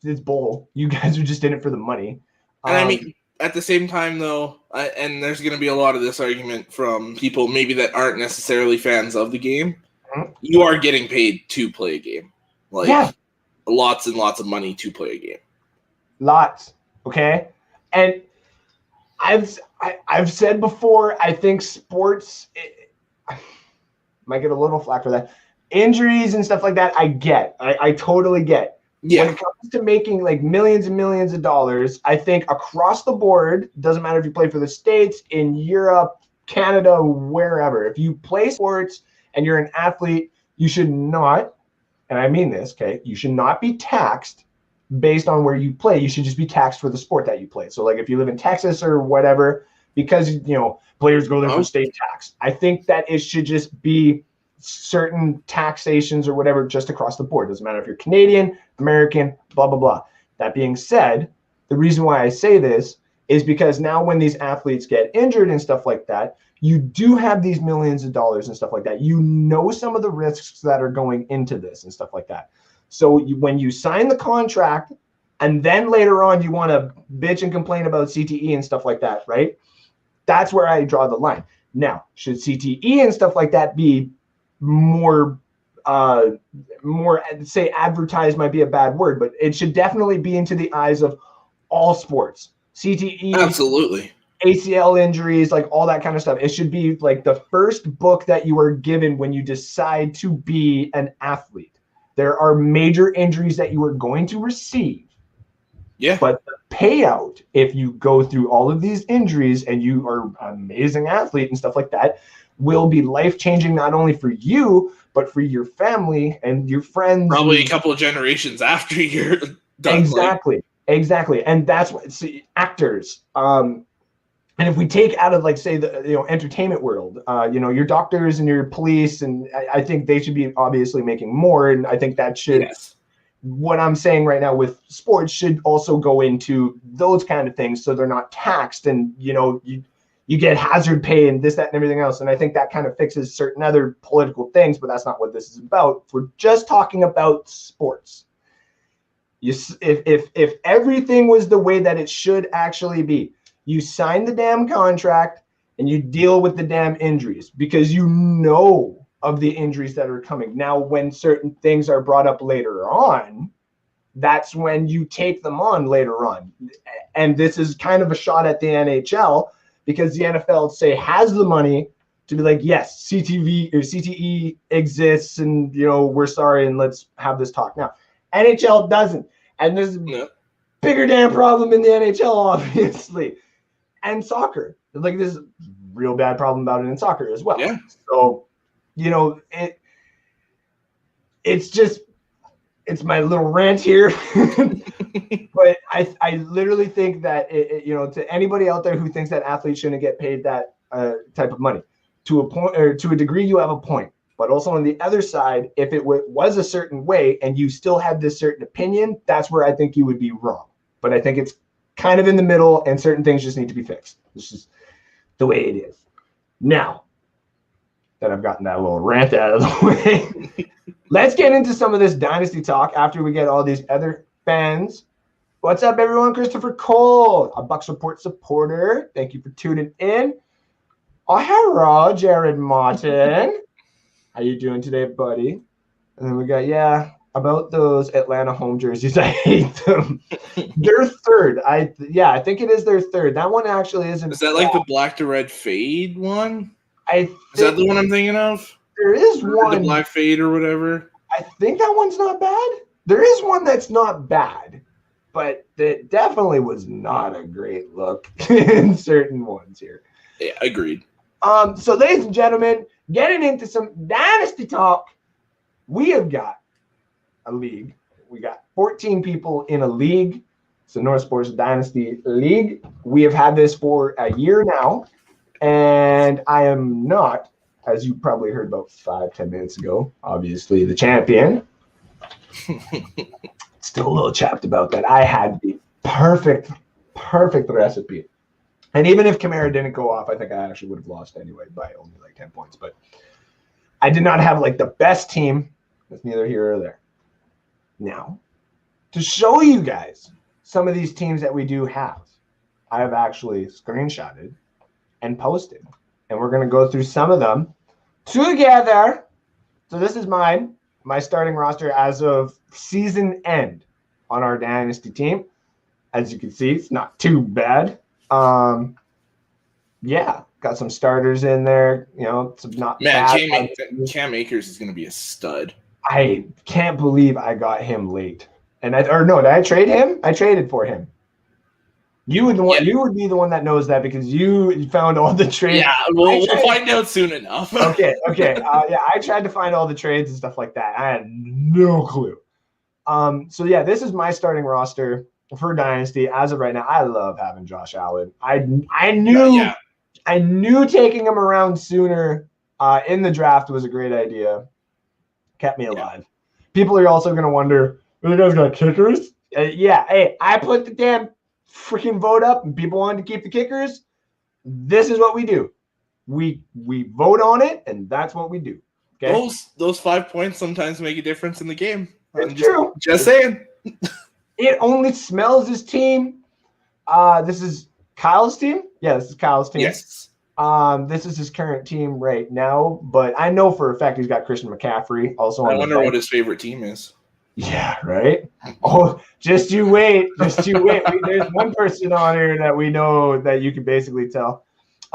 It's bull. You guys are just in it for the money. And I mean, at the same time, though, and there's going to be a lot of this argument from people maybe that aren't necessarily fans of the game. Mm-hmm. You are getting paid to play a game, lots and lots of money to play a game. Lots, okay. And I've said before, I think sports might get a little flack for that. Injuries and stuff like that, I totally get. Yeah. When it comes to making like millions and millions of dollars, I think across the board, doesn't matter if you play for the States, in Europe, Canada, wherever. If you play sports and you're an athlete, you should not, and I mean this, okay, you should not be taxed based on where you play. You should just be taxed for the sport that you play. So like if you live in Texas or whatever, because, you know, players go there for state tax. I think that it should just be certain taxations or whatever just across the board. Doesn't matter if you're Canadian, American, blah, blah, blah. That being said, the reason why I say this is because now when these athletes get injured and stuff like that, you do have these millions of dollars and stuff like that. You know some of the risks that are going into this and stuff like that. So when you sign the contract and then later on you want to bitch and complain about CTE and stuff like that, right? That's where I draw the line. Now, should CTE and stuff like that be more say advertised might be a bad word, but it should definitely be into the eyes of all sports. CTE, absolutely. ACL injuries, like all that kind of stuff. It should be like the first book that you are given when you decide to be an athlete. There are major injuries that you are going to receive. Yeah. But the payout, if you go through all of these injuries and you are an amazing athlete and stuff like that, will be life-changing not only for you, but for your family and your friends. Probably a couple of generations after you're done. Exactly. And that's what, see, actors. And if we take out of, like, say, the entertainment world, your doctors and your police, and I think they should be obviously making more. And I think that should, yes. What I'm saying right now with sports should also go into those kind of things, so they're not taxed, and you get hazard pay and this, that, and everything else. And I think that kind of fixes certain other political things, but that's not what this is about. We're just talking about sports. If everything was the way that it should actually be, you sign the damn contract and you deal with the damn injuries because you know of the injuries that are coming. Now, when certain things are brought up later on, that's when you take them on later on. And this is kind of a shot at the NHL, because the NFL, say, has the money to be like, yes, CTV or CTE exists, and we're sorry, and let's have this talk now. NHL doesn't, and there's a bigger damn problem in the NHL, obviously, and soccer. Like, there's a real bad problem about it in soccer as well. Yeah. So, it's my little rant here, but I literally think that to anybody out there who thinks that athletes shouldn't get paid that type of money, to a point or to a degree, you have a point. But also on the other side, if it was a certain way and you still had this certain opinion, that's where I think you would be wrong. But I think it's kind of in the middle, and certain things just need to be fixed. It's just the way it is. Now that I've gotten that little rant out of the way, let's get into some of this Dynasty talk after we get all these other fans. What's up, everyone? Christopher Cole, a Bucks Report supporter. Thank you for tuning in. Oh, hello, Jared Martin. How you doing today, buddy? And then we got, about those Atlanta home jerseys. I hate them. They're third. I think it is their third. That one actually isn't. Is that like the black to red fade one? Is that the one I'm thinking of? There is one. The black fade or whatever. I think that one's not bad. There is one that's not bad, but it definitely was not a great look in certain ones here. Yeah, agreed. So ladies and gentlemen, getting into some Dynasty talk, we have got a league. We got 14 people in a league. It's the North Sports Dynasty League. We have had this for a year now, and I am not, as you probably heard about 5-10 minutes ago, obviously the champion. Still a little chapped about that. I had the perfect recipe. And even if Kamara didn't go off, I think I actually would have lost anyway by only like 10 points. But I did not have like the best team. That's neither here or there. Now, to show you guys some of these teams that we do have, I have actually screenshotted and posted. And we're going to go through some of them together. So this is my starting roster as of season end on our Dynasty team. As you can see, it's not too bad. Got some starters in there. Some not bad. Cam Akers is going to be a stud. I can't believe I got him late. Did I trade him? I traded for him. You would be the one that knows that because you found all the trades. Yeah, we'll find out soon enough. Okay. I tried to find all the trades and stuff like that. I had no clue. This is my starting roster for Dynasty as of right now. I love having Josh Allen. I knew taking him around sooner in the draft was a great idea. Kept me alive. People are also going to wonder, well, you guys got kickers? Hey, I put the damn freaking vote up and people wanted to keep the kickers. This is what we do. We vote on it, and that's what we do. Okay? Those 5 points sometimes make a difference in the game. It's true. Just saying. It only smells his team. This is Kyle's team. Yeah, this is Kyle's team. Yes. This is his current team right now, but I know for a fact he's got Christian McCaffrey also. I wonder what his favorite team is. Yeah, right. Oh, just you wait. There's one person on here that we know that you can basically tell.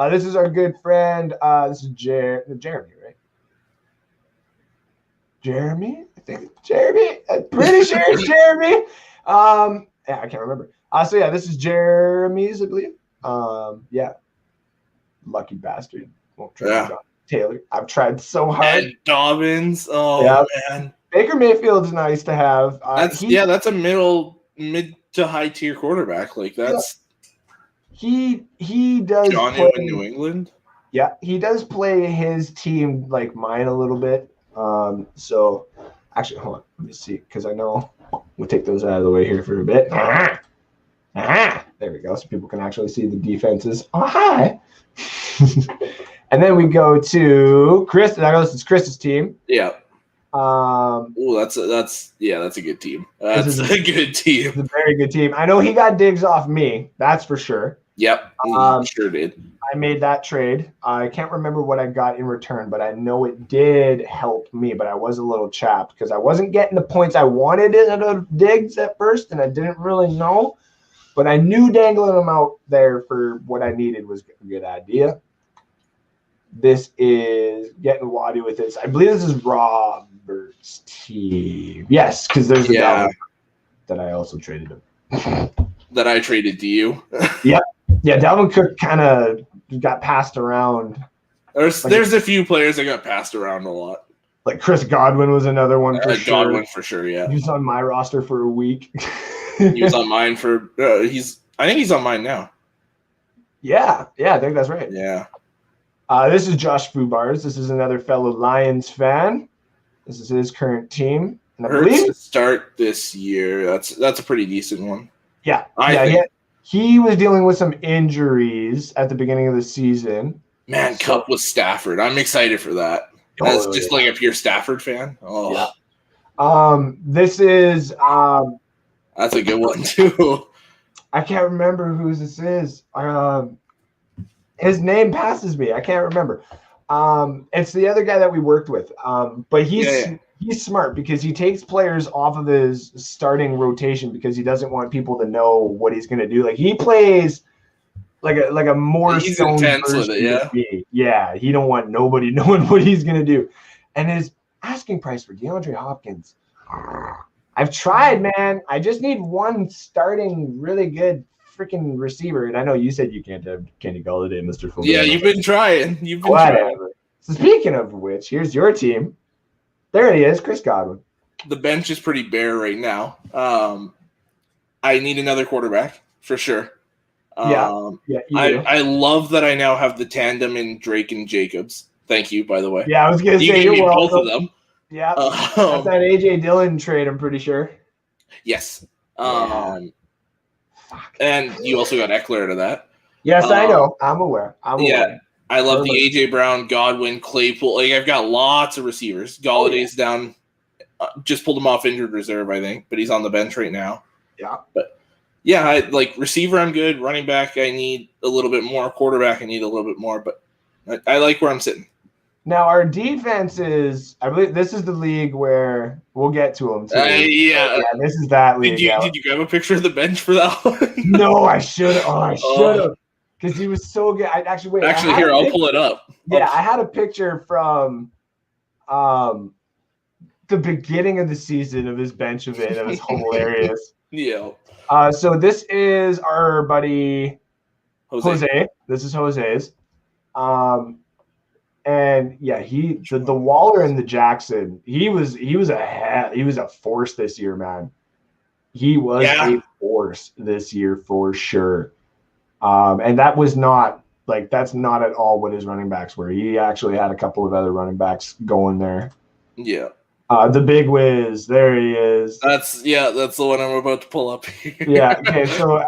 This is our good friend. This is Jeremy, right? Jeremy? I think it's Jeremy. I'm pretty sure it's Jeremy. I can't remember. This is Jeremy's, I believe. Lucky bastard. Won't try John Taylor. I've tried so hard. And Dobbins. Oh, man. Baker Mayfield's nice to have. That's a mid to high tier quarterback. Like that's he does John play in New England. Yeah, he does play his team like mine a little bit. So actually, hold on, let me see because I know we'll take those out of the way here for a bit. There we go, so people can actually see the defenses. Oh, hi. And then we go to Chris. This is Chris's team. Yeah. That's a good team. That's a good team. It's a very good team. I know he got digs off me. That's for sure. Yep. Sure did. I made that trade. I can't remember what I got in return, but I know it did help me. But I was a little chapped because I wasn't getting the points I wanted out of digs at first, and I didn't really know. But I knew dangling them out there for what I needed was a good idea. This is getting waddy with this. I believe this is Robert's team. Yes, because there's a Dalvin that I also traded him. That I traded to you. Yeah, Dalvin Cook kind of got passed around. There's a few players that got passed around a lot. Like Chris Godwin was another one for sure. Godwin for sure, yeah. He was on my roster for a week. He was on mine for I think he's on mine now. Yeah, I think that's right. Yeah. This is Josh Fubars. This is another fellow Lions fan. This is his current team. And I believe to start this year. That's a pretty decent one. Yeah. I think. He was dealing with some injuries at the beginning of the season. Man, Cup with Stafford. I'm excited for that. As just like a pure Stafford fan. Oh. Yeah. This is that's a good one too. I can't remember who this is. His name passes me. I can't remember. It's the other guy that we worked with. But he's smart because he takes players off of his starting rotation because he doesn't want people to know what he's going to do. Like he plays like a more he's intense with it, yeah. He don't want nobody knowing what he's going to do. And his asking price for DeAndre Hopkins. I've tried, man. I just need one starting really good freaking receiver. And I know you said you can't have Kenny Golladay, Mr. Fuller. Yeah, you've been trying. Trying. So speaking of which, here's your team. There he is, Chris Godwin. The bench is pretty bare right now. I need another quarterback for sure. I love that I now have the tandem in Drake and Jacobs. Thank you, by the way. Yeah, I was going to say you're welcome. Both of them. Yeah, that's that A.J. Dillon trade, I'm pretty sure. Yes. And you also got Eckler to that. Yes, I know. I'm aware. Yeah, I love the A.J. Brown, Godwin, Claypool. Like I've got lots of receivers. Galladay's down. Just pulled him off injured reserve, I think, but he's on the bench right now. Yeah. But yeah, I like receiver. I'm good. Running back, I need a little bit more. Quarterback, I need a little bit more. But I like where I'm sitting. Now, our defense is, I believe this is the league where we'll get to them. Yeah, this is that league. Did you grab a picture of the bench for that one? No, I should have. I should have. Because he was so good. Wait. Actually, here, I'll pull it up. Yeah, I had a picture from the beginning of the season of his bench of it. It was hilarious. Yeah. So this is our buddy Jose. This is Jose's. And yeah, the Waller and the Jackson, he was a force this year, man. He was a force this year for sure. And that was that's not at all what his running backs were. He actually had a couple of other running backs going there. Yeah. The Big Wiz, there he is. That's the one I'm about to pull up here. Yeah. Okay. So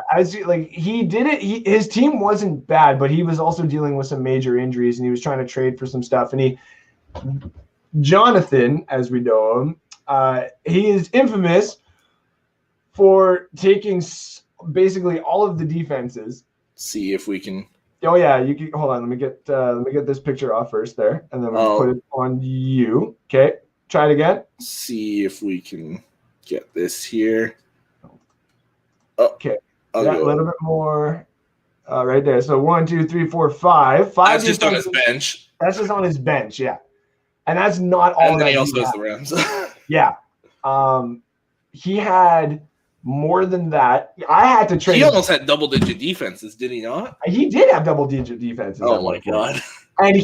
he did it. His team wasn't bad, but he was also dealing with some major injuries, and he was trying to trade for some stuff. And Jonathan, as we know him, he is infamous for taking basically all of the defenses. See if we can. Oh yeah, you can hold on. Let me get this picture off first there, and then we'll put it on you. Okay. Try it again. See if we can get this here. Okay. A little bit more. Right there. So 1, 2, 3, 4, 5. That's just on his bench. That's just on his bench, yeah. And that's not all. And then he also has the Rams. Yeah. He had more than that. I had to trade. He almost had double-digit defenses, did he not? He did have double-digit defenses. Oh my god. And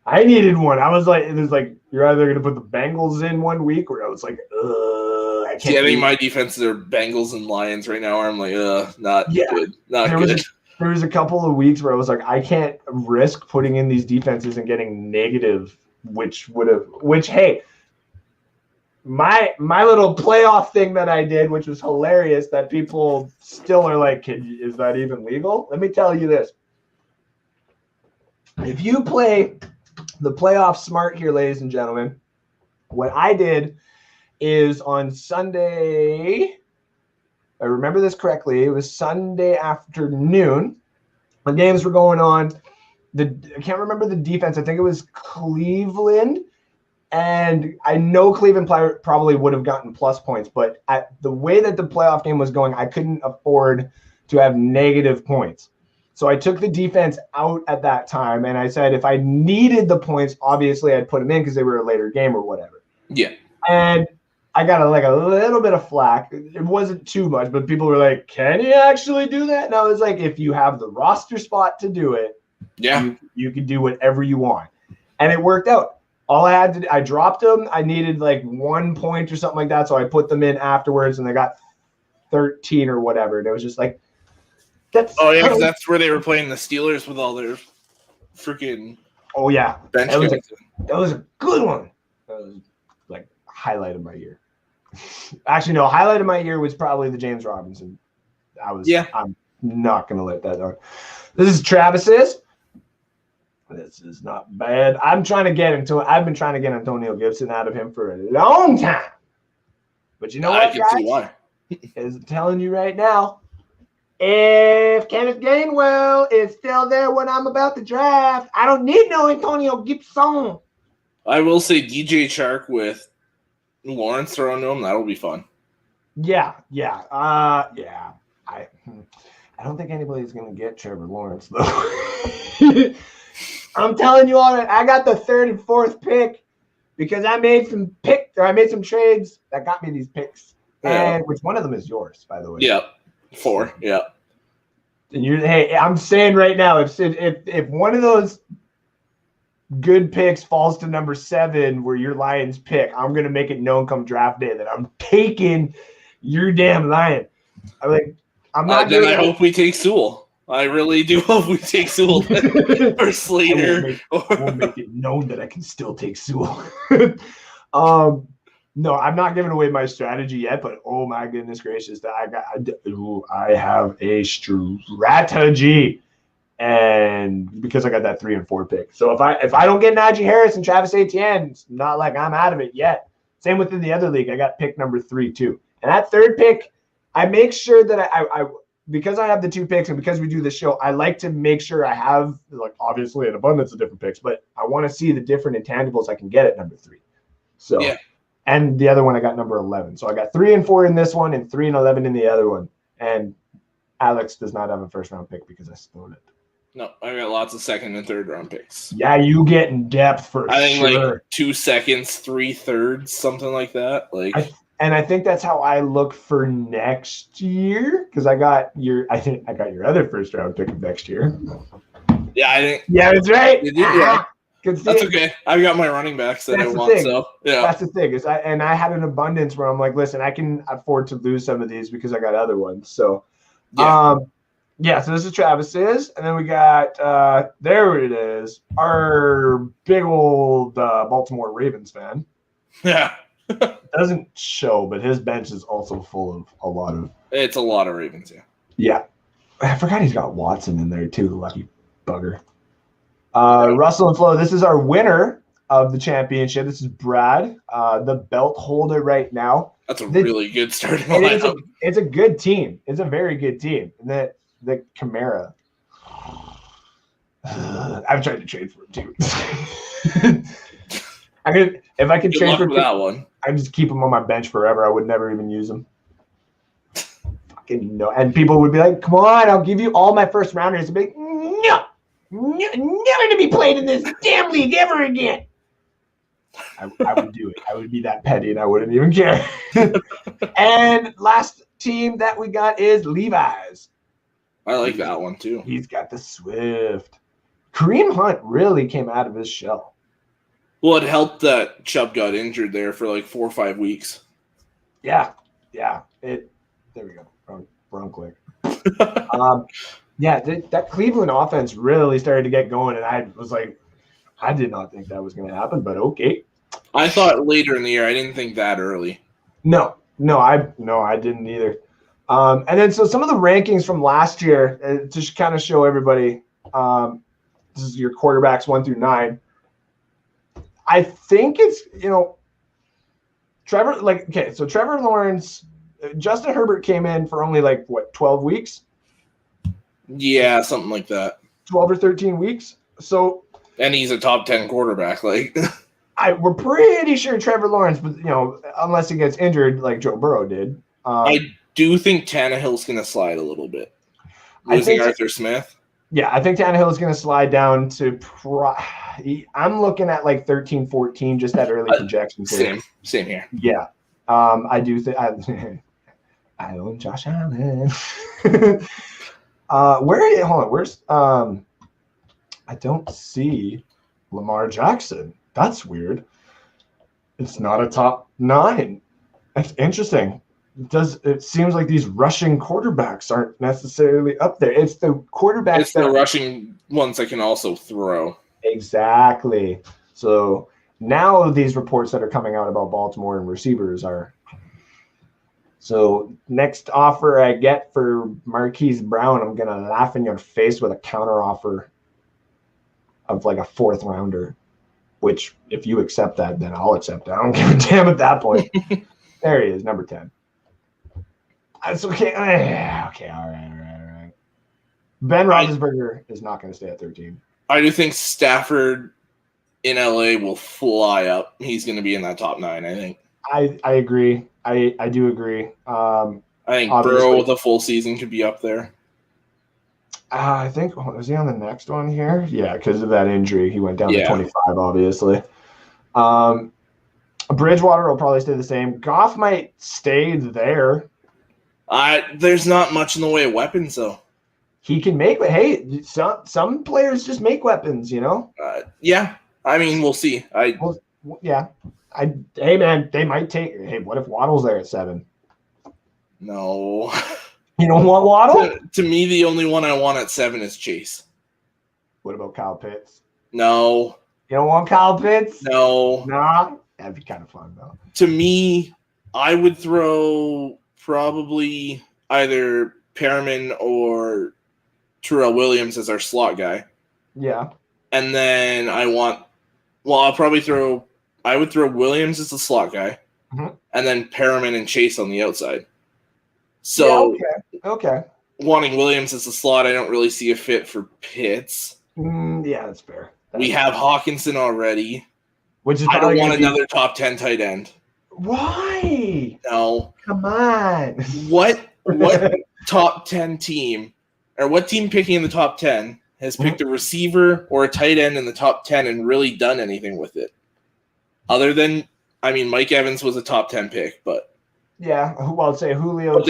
I needed one. I was like, it was like, you're either going to put the Bengals in 1 week, or I was like, I can't. I think my defenses are Bengals and Lions right now, where I'm like, not good. Not good. There was a couple of weeks where I was like, I can't risk putting in these defenses and getting negative, which hey, my little playoff thing that I did, which was hilarious, that people still are like, is that even legal? Let me tell you this. If you play the playoff smart here, ladies and gentlemen, what I did is on Sunday, I remember this correctly, it was Sunday afternoon. The games were going on. I can't remember the defense. I think it was Cleveland. And I know Cleveland probably would have gotten plus points, but at the way that the playoff game was going, I couldn't afford to have negative points. So I took the defense out at that time, and I said if I needed the points, obviously I'd put them in because they were a later game or whatever. Yeah. And I got a little bit of flack. It wasn't too much, but people were like, "Can you actually do that?" And I was like, "If you have the roster spot to do it, you can do whatever you want." And it worked out. All I had to, I dropped them. I needed like 1 point or something like that, so I put them in afterwards, and they got 13 or whatever. And it was just like, that's. Oh yeah, because that's where they were playing the Steelers with all their freaking. Oh yeah, bench that guys. was a good one. That was like highlight of my year. Actually, no, highlight of my year was probably the James Robinson. I'm not gonna let that down. This is Travis's. This is not bad. I've been trying to get Antonio Gibson out of him for a long time. But you know what, I can see why. Is telling you right now, if Kenneth Gainwell is still there when I'm about to draft, I don't need no Antonio Gibson. I will say DJ Chark with Lawrence throwing to him, that'll be fun. Yeah. I don't think anybody's gonna get Trevor Lawrence though. I'm telling you all, I got the 3rd and 4th pick because I made some trades that got me these picks. And which one of them is yours, by the way? Yeah, 4. Yeah. And hey, I'm saying right now, if one of those good picks falls to number 7, where your Lions pick, I'm gonna make it known come draft day that I'm taking your damn Lion. I'm not. Then I hope we take Sewell. I really do hope we take Sewell or Slater. We'll make it known that I can still take Sewell. No, I'm not giving away my strategy yet, but oh my goodness gracious, I have a strategy, and because I got that 3 and 4 pick. So if I don't get Najee Harris and Travis Etienne, it's not like I'm out of it yet. Same within the other league, I got pick number 3 too, and that 3rd pick, I make sure that I because I have the 2 picks and because we do the show, I like to make sure I have, like, obviously an abundance of different picks, but I want to see the different intangibles I can get at number 3. So, yeah. And the other one I got number 11. So I got 3 and 4 in this one and 3 and 11 in the other one. And Alex does not have a 1st round pick because I stole it. No, I got lots of 2nd and 3rd round picks. Yeah, you get in depth for sure. I think like 2 seconds, 3 thirds, something like that. And I think that's how I look for next year because I think I got your other 1st round pick of next year. Yeah, I think. Yeah, that's right. Yeah. That's okay. I've got my running backs that I want. So yeah, that's the thing. I had an abundance where I'm like, listen, I can afford to lose some of these because I got other ones. So, So this is Travis's, and then we got there it is, our big old Baltimore Ravens fan. Yeah, doesn't show, but his bench is also full of a lot of. It's a lot of Ravens. Yeah. Yeah, I forgot he's got Watson in there too. The lucky bugger. Russell and Flo, this is our winner of the championship. This is Brad, the belt holder right now. That's a really good starting lineup. It's a good team. It's a very good team. And the Camara. I've tried to trade for him too. If I could trade for that one, I'd just keep him on my bench forever. I would never even use him. Fucking no. And people would be like, "Come on, I'll give you all my 1st rounders." I'd be like, "No. Never to be played in this damn league ever again." I would do it. I would be that petty and I wouldn't even care. And last team that we got is Levi's. I like that one too. He's got the Swift. Kareem Hunt really came out of his shell. Well, it helped that Chubb got injured there for like 4 or 5 weeks. Yeah. There we go. Wrong click. Yeah, that Cleveland offense really started to get going, and I was like, I did not think that was going to happen, but okay. I thought later in the year. I didn't think that early. No, I didn't either. And then so some of the rankings from last year to kind of show everybody. This is your quarterbacks 1 through 9. I think it's Trevor. So Trevor Lawrence, Justin Herbert came in for only 12 weeks. Yeah, something like that. 12 or 13 weeks. So, and he's a top 10 quarterback. We're pretty sure Trevor Lawrence, but unless he gets injured like Joe Burrow did. I do think Tannehill's going to slide a little bit. Losing Arthur Smith. Yeah, I think Tannehill is going to slide down to I'm looking at like 13, 14, just that early projections here. Same here. Yeah. I do think I own Josh Allen. Hold on, where's I don't see Lamar Jackson. That's weird. It's not a top 9. That's interesting. It seems like these rushing quarterbacks aren't necessarily up there. It's the quarterbacks. It's the rushing ones that can also throw. Exactly. So now these reports that are coming out about Baltimore and receivers are. So next offer I get for Marquise Brown, I'm going to laugh in your face with a counter offer of like a 4th rounder, which if you accept that, then I'll accept that. I don't give a damn at that point. There he is, number 10. That's okay. Okay, all right. Ben Roethlisberger is not going to stay at 13. I do think Stafford in LA will fly up. He's going to be in that top 9, I think. I agree. I do agree. I think Burrow with a full season could be up there. I think, is he on the next one here? Yeah, because of that injury. He went down to 25, obviously. Bridgewater will probably stay the same. Goff might stay there. There's not much in the way of weapons, though. He can make, hey, some players just make weapons, you know? Yeah. I mean, we'll see. Yeah. Hey, man, they might take, hey, what if Waddle's there at 7? No. You don't want Waddle? To me, the only one I want at 7 is Chase. What about Kyle Pitts? No. You don't want Kyle Pitts? No. Nah. That'd be kind of fun, though. To me, I would throw probably either Perriman or Terrell Williams as our slot guy. Yeah. And then I would throw Williams as the slot guy, and then Perriman and Chase on the outside. So, okay. Wanting Williams as the slot, I don't really see a fit for Pitts. Yeah, that's fair. We have Hawkinson already. Which is I don't want another top 10 tight end. Why? No. Come on. What top 10 team, or what team picking in the top 10 has picked a receiver or a tight end in the top 10 and really done anything with it? Other than, Mike Evans was a top 10 pick, but yeah, well, I'd say Julio.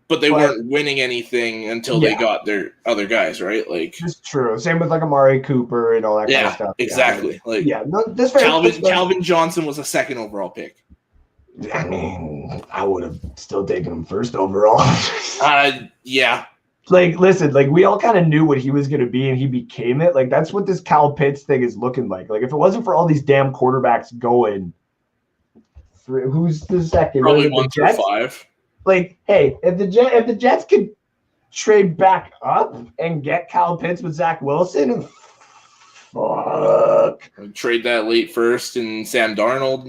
But they weren't winning anything until they got their other guys, right? Like, it's true. Same with like Amari Cooper and all that kind of stuff. Exactly. That's fair. Calvin Johnson was a 2nd overall pick. I would have still taken him 1st overall. Yeah. Like, listen, like we all kind of knew what he was going to be, and he became it. Like, that's what this Cal Pitts thing is looking like. Like, if it wasn't for all these damn quarterbacks going, who's the 2nd? Probably 1 through 5. Like, hey, if the Jets could trade back up and get Cal Pitts with Zach Wilson, fuck. Trade that late first and Sam Darnold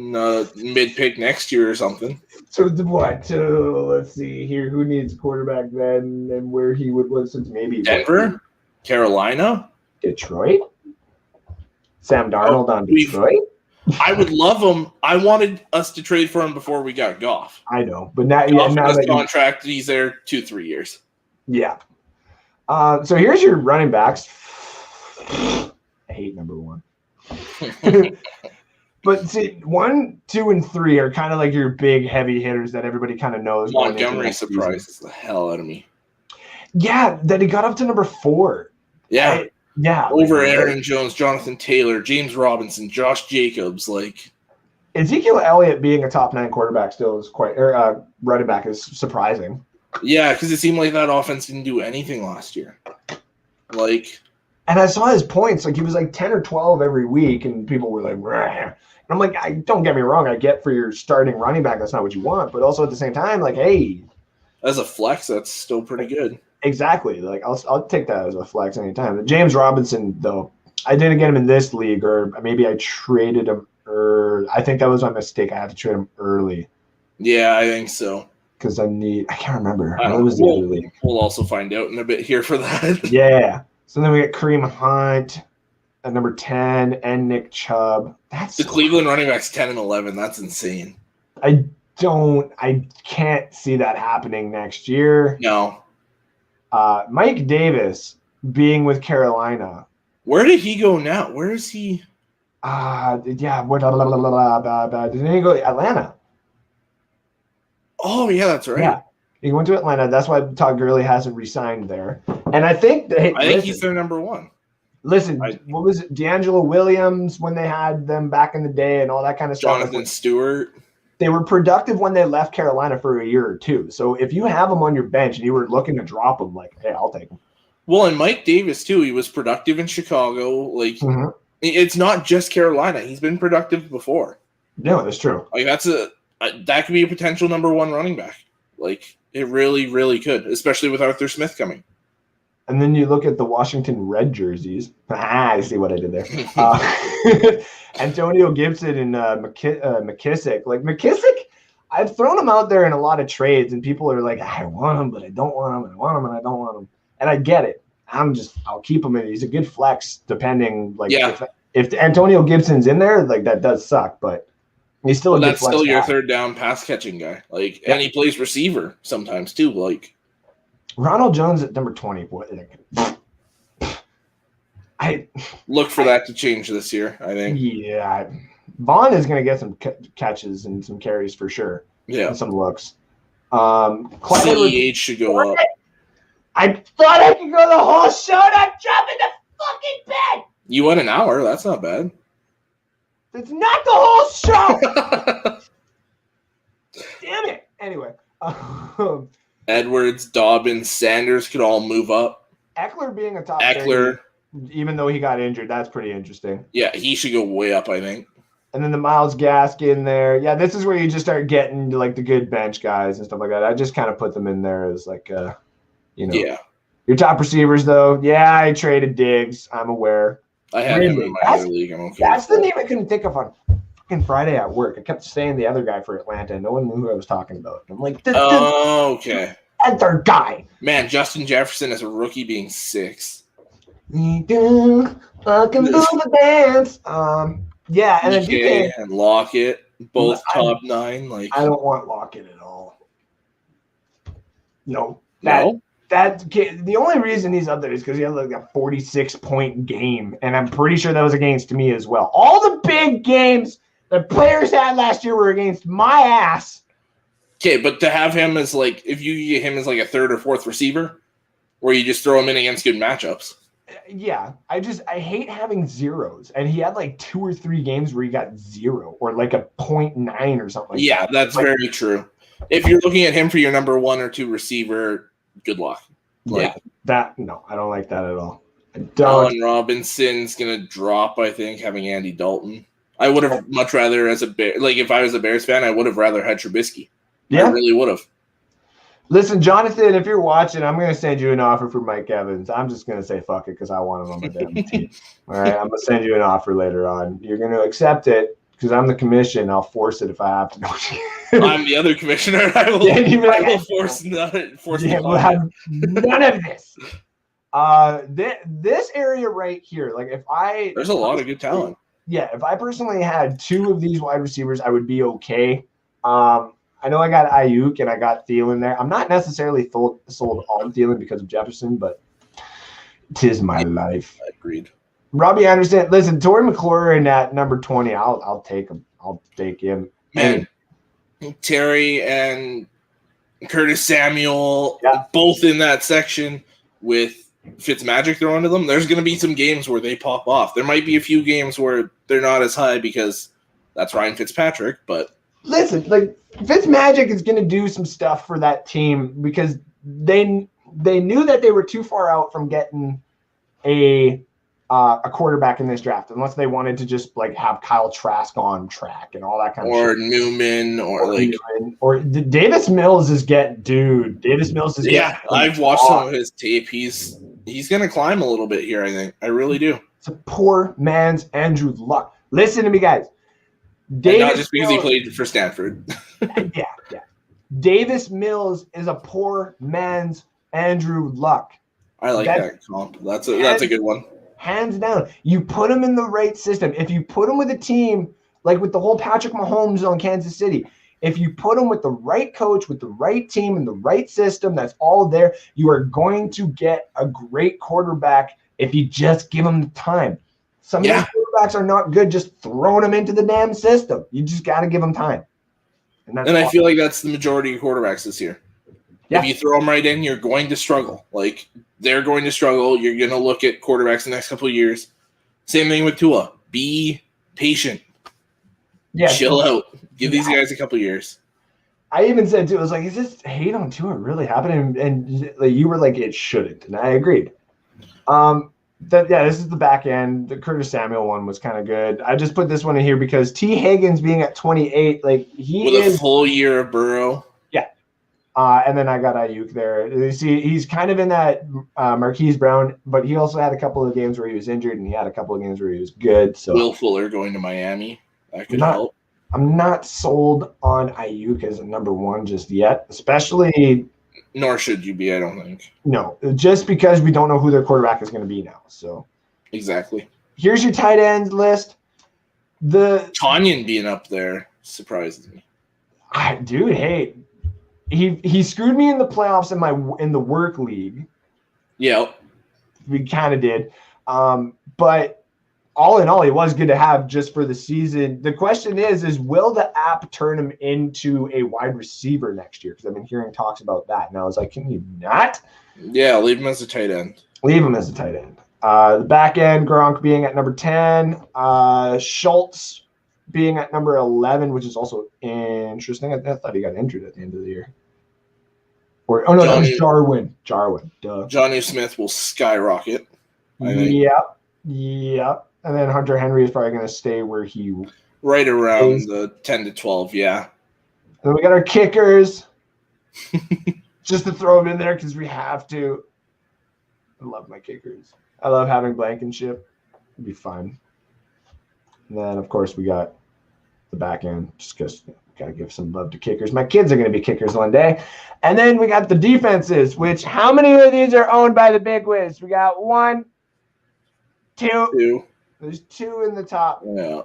mid-pick next year or something. So what? Let's see here. Who needs quarterback then, and where he would listen? Maybe Denver, Carolina, Detroit. Sam Darnold on Detroit. I would love him. I wanted us to trade for him before we got Goff. I know, but now his contract, he's there 2-3 years. Yeah. So here's your running backs. I hate number 1. But see, 1, 2, and 3 are kind of like your big heavy hitters that everybody kind of knows. Montgomery surprises the hell out of me. Yeah, that he got up to number 4. Yeah. Yeah. Over Aaron Jones, Jonathan Taylor, James Robinson, Josh Jacobs, like Ezekiel Elliott being a top 9 quarterback still is running back is surprising. Yeah, because it seemed like that offense didn't do anything last year. Like, and I saw his points, like he was like 10 or 12 every week, and people were like, "Rah." And I'm like, don't get me wrong, I get for your starting running back, that's not what you want, but also at the same time, like, hey, as a flex, that's still pretty good. Exactly. Like I'll take that as a flex anytime. James Robinson, though, I didn't get him in this league, or maybe I traded him. I think that was my mistake. I had to trade him early. Yeah, I think so. Because I can't remember. We'll also find out in a bit here for that. Yeah. So then we get Kareem Hunt at number 10 and Nick Chubb. That's the Cleveland running backs 10 and 11. That's insane. I can't see that happening next year. No. Mike Davis being with Carolina. Where did he go now? Where is he? Yeah. Didn't he go to Atlanta? Oh, yeah, that's right. Yeah. He went to Atlanta. That's why Todd Gurley hasn't resigned there. And I think he's their number one. Listen, what was it? D'Angelo Williams when they had them back in the day and all that kind of stuff. Jonathan Stewart. They were productive when they left Carolina for a year or two. So if you have them on your bench and you were looking to drop them, like, hey, I'll take them. Well, and Mike Davis, too. He was productive in Chicago. Like, It's not just Carolina. He's been productive before. No, that's true. Like, that could be a potential number one running back. Like, it really, really could, especially with Arthur Smith coming. And then you look at the Washington Red jerseys. I see what I did there. Antonio Gibson and McKissick. Like, McKissick, I've thrown him out there in a lot of trades, and people are like, I want him, but I don't want him, and I want him, and I don't want him. And I get it. I'll keep him in. He's a good flex, depending. Like, if Antonio Gibson's in there, like, that does suck, but he's still a good flex. That's still your guy. third down pass catching guy. Like, and he plays receiver sometimes, too. Like, Ronald Jones at number 20. Boy, I look for that to change this year, I think. Yeah. Vaughn is going to get some catches and some carries for sure. Yeah. And some looks. CEH should go up. I thought I could go the whole show and I'm jumping the fucking bed. You went an hour. That's not bad. It's not the whole show. Damn it. Anyway. Edwards, Dobbins, Sanders could all move up. Eckler being a top 30, even though he got injured, that's pretty interesting. Yeah, he should go way up, I think. And then the Myles Gaskin there. Yeah, this is where you just start getting like the good bench guys and stuff like that. I just kind of put them in there as like, your top receivers though. Yeah, I traded Diggs. I'm aware. I had him in my other league. I'm okay. That's the name I couldn't think of on fucking Friday at work. I kept saying the other guy for Atlanta. No one knew who I was talking about. I'm like, okay. Other guy. Man, Justin Jefferson as a rookie being 6. We do fucking do the dance. Yeah, and then DK and Lockett, both top 9. Like, I don't want Lockett at all. No. The only reason he's up there is because he had like a 46-point game, and I'm pretty sure that was against me as well. All the big games that players had last year were against my ass. Okay, but to have him as like, if you get him as like a third or fourth receiver, where you just throw him in against good matchups. Yeah, I hate having zeros, and he had like 2 or 3 games where he got 0 or like a 0.9 or something. Yeah, that's like, very true. If you're looking at him for your number 1 or 2 receiver, good luck. Like, no, I don't like that at all. Allen Robinson's gonna drop, I think, having Andy Dalton. I would have much rather, as a Bear, like if I was a Bears fan, I would have rather had Trubisky. Yeah, I really would have. Listen, Jonathan, if you're watching, I'm going to send you an offer for Mike Evans. I'm just going to say fuck it because I want him on my damn team. All right, I'm going to send you an offer later on. You're going to accept it because I'm the commission. I'll force it if I have to. I'm the other commissioner. I will, force we'll have none of this. This area right here, like there's a lot of good talent. Yeah, if I personally had 2 of these wide receivers, I would be okay. I know I got Ayuk and I got Thielen there. I'm not necessarily sold on Thielen because of Jefferson, but 'tis my life. Agreed. Robbie Anderson, listen, Torrey McLaurin at number 20. I'll take him. I'll take him. Man, Terry and Curtis Samuel, both in that section with Fitzmagic thrown to them. There's going to be some games where they pop off. There might be a few games where they're not as high because that's Ryan Fitzpatrick, but listen, like Fitzmagic is going to do some stuff for that team because they knew that they were too far out from getting a quarterback in this draft, unless they wanted to just like have Kyle Trask on track and all that kind of shit. Or Newman, or Davis Mills is Davis Mills is I've watched some of his tape. He's going to climb a little bit here. I think I really do. It's a poor man's Andrew Luck. Listen to me, guys. Not just because he played for Stanford. yeah. Davis Mills is a poor man's Andrew Luck. I like that comp. That's a good one. Hands down. You put him in the right system. If you put him with a team like with the whole Patrick Mahomes on Kansas City, If you put them with the right coach, with the right team, and the right system, that's all there, you are going to get a great quarterback if you just give them the time. Some of these quarterbacks are not good just throwing them into the damn system. You just got to give them time. And I feel like that's the majority of quarterbacks this year. Yeah. If you throw them right in, you're going to struggle. Like, they're going to struggle. You're going to look at quarterbacks the next couple of years. Same thing with Tua. Be patient. Yeah. Chill out. Give these guys a couple of years. I even said, too, I was like, is this hate on Tua really happening? And you were like, it shouldn't. And I agreed. This is the back end. The Curtis Samuel one was kind of good. I just put this one in here because T. Higgins being at 28, like he is a full year of Burrow. Yeah. And then I got Ayuk there. You see, he's kind of in that Marquise Brown, but he also had a couple of games where he was injured, and he had a couple of games where he was good. So Will Fuller going to Miami, that could help. I'm not sold on Ayuk as a number one just yet, especially. Nor should you be, I don't think. No, just because we don't know who their quarterback is going to be now. So exactly. Here's your tight end list. The Tonyan being up there surprises me. Dude, hey, he screwed me in the playoffs in the work league. Yeah, we kind of did. But all in all, he was good to have just for the season. The question is will the app turn him into a wide receiver next year? Because I've been hearing talks about that. And I was like, can you not? Yeah, leave him as a tight end. The back end, Gronk being at number 10. Schultz being at number 11, which is also interesting. I thought he got injured at the end of the year. That was Jarwin. Duh. Johnny Smith will skyrocket, I think. Yep. And then Hunter Henry is probably going to stay where he right around the 10 to 12, yeah. And then we got our kickers. Just to throw them in there because we have to. I love my kickers. I love having Blankenship. It'd be fun. And then, of course, we got the back end just because got to give some love to kickers. My kids are going to be kickers one day. And then we got the defenses, which how many of these are owned by the Big Wiz? We got 1, 2. There's 2 in the top. Yeah.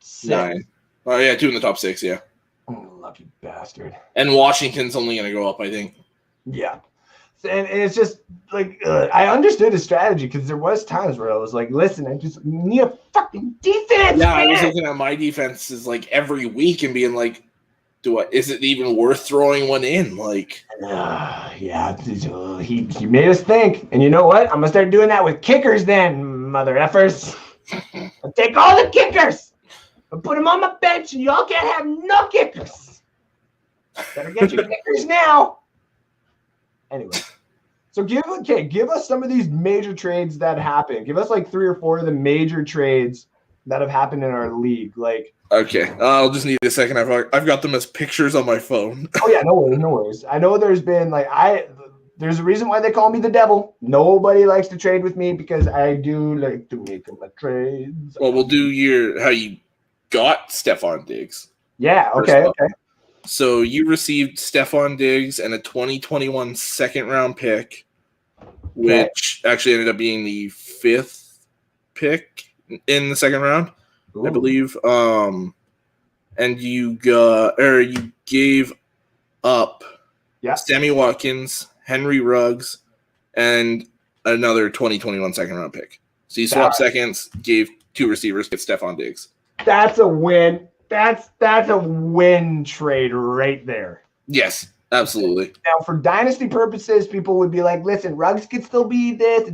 6. 9. Oh, yeah, 2 in the top 6, yeah. Oh, lucky bastard. And Washington's only going to go up, I think. Yeah. And it's just like, I understood his strategy because there was times where I was like, listen, I just need a fucking defense. Yeah, man. I was looking at my defenses like every week and being like, is it even worth throwing one in? Like, yeah, he made us think. And you know what? I'm going to start doing that with kickers then, mother effers. I'll take all the kickers and put them on my bench and y'all can't have no kickers. Better get your kickers now. Anyway, so give us some of these major trades that happened. Give us like 3 or 4 of the major trades that have happened in our league. Like, okay, I'll just need a second. I've got them as pictures on my phone. Oh yeah, no worries. I know there's been there's a reason why they call me the devil. Nobody likes to trade with me because I do like to make my trades. Well, we'll do how you got Stephon Diggs. Yeah. Okay. So you received Stephon Diggs and a 2021 second-round pick, which actually ended up being the 5th pick in the second round, I believe. And you gave up Sammy Watkins, Henry Ruggs, and another 2021 second-round pick. So you swapped seconds, gave 2 receivers, get Stephon Diggs. That's a win. That's a win trade right there. Yes, absolutely. Now, for dynasty purposes, people would be like, listen, Ruggs could still be this.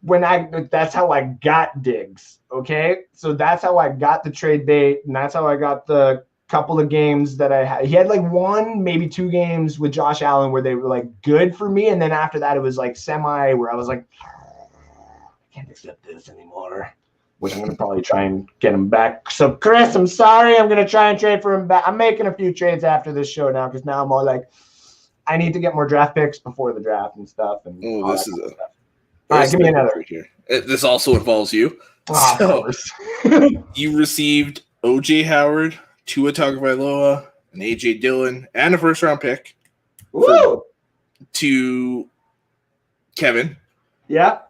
That's how I got Diggs, okay? So that's how I got the trade bait, and that's how I got the couple of games that I had. He had like 1, maybe 2 games with Josh Allen where they were like good for me, and then after that it was like semi where I was like, I can't accept this anymore. Which I'm going to probably try and get him back. So, Chris, I'm sorry. I'm going to try and trade for him back. I'm making a few trades after this show now because now I'm all like, I need to get more draft picks before the draft and stuff. And this is stuff. All right, give me another. Here. This also involves you. Of course. You received O.J. Howard, Tua Tagovailoa, an A.J. Dillon, and a first-round pick. Woo! To Kevin. Yeah.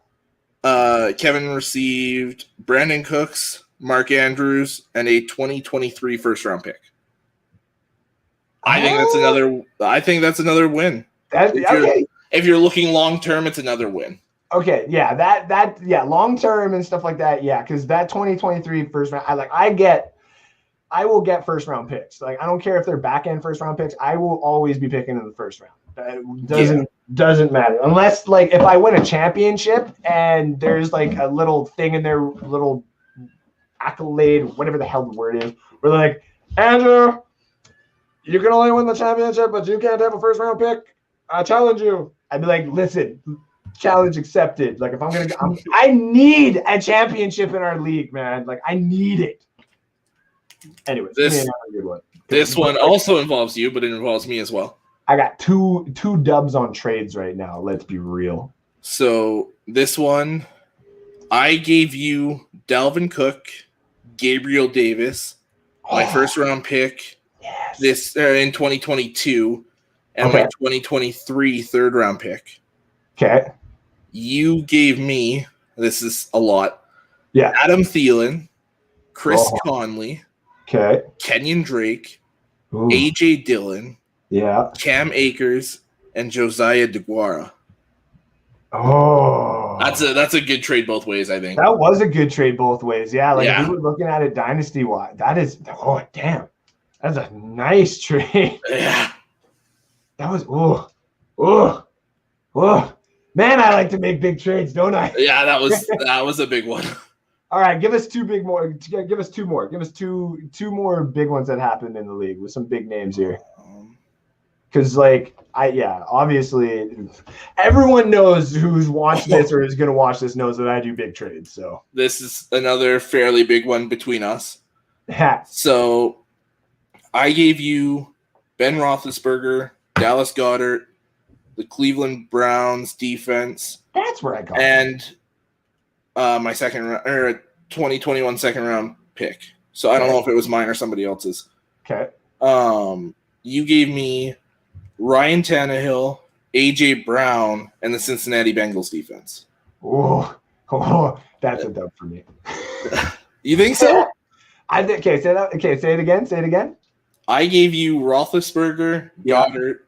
Kevin received Brandon Cooks, Mark Andrews, and a 2023 first-round pick. I think that's another win. If you're looking long term, it's another win. Okay, yeah, long term and stuff like that, yeah, because that 2023 first round, I will get first round picks. Like, I don't care if they're back end first round picks. I will always be picking in the first round. It doesn't matter unless, like, if I win a championship and there's like a little thing in their little accolade, whatever the hell the word is, where they're like, Andrew, you can only win the championship, but you can't have a first round pick. I challenge you. I'd be like, listen, challenge accepted. Like, if I need a championship in our league, man. Like, I need it. Anyways, this one also involves you, but it involves me as well. I got two dubs on trades right now. Let's be real. So this one, I gave you Dalvin Cook, Gabriel Davis, my first round pick this in 2022, and my 2023 third round pick. Okay. You gave me, this is a lot, Adam Thielen, Chris Conley, Kenyon Drake, AJ Dillon, Cam Akers, and Josiah DeGuara. Oh, that's a good trade both ways, I think. That was a good trade both ways. Yeah, like if we were looking at it dynasty wise, that is damn. That's a nice trade. Yeah. That was man, I like to make big trades, don't I? Yeah, that was a big one. All right, give us two more. Give us two more. Give us two more big ones that happened in the league with some big names here. Because, like, obviously, everyone knows who's watched this or is going to watch this knows that I do big trades. So this is another fairly big one between us. So I gave you Ben Roethlisberger, Dallas Goedert, the Cleveland Browns defense. That's where I got and my 2021 second round pick. So I don't know if it was mine or somebody else's. Okay. You gave me Ryan Tannehill, AJ Brown, and the Cincinnati Bengals defense. Oh, that's a dub for me. You think so? I think. Okay, say that. Okay, say it again. Say it again. I gave you Roethlisberger, Goddard,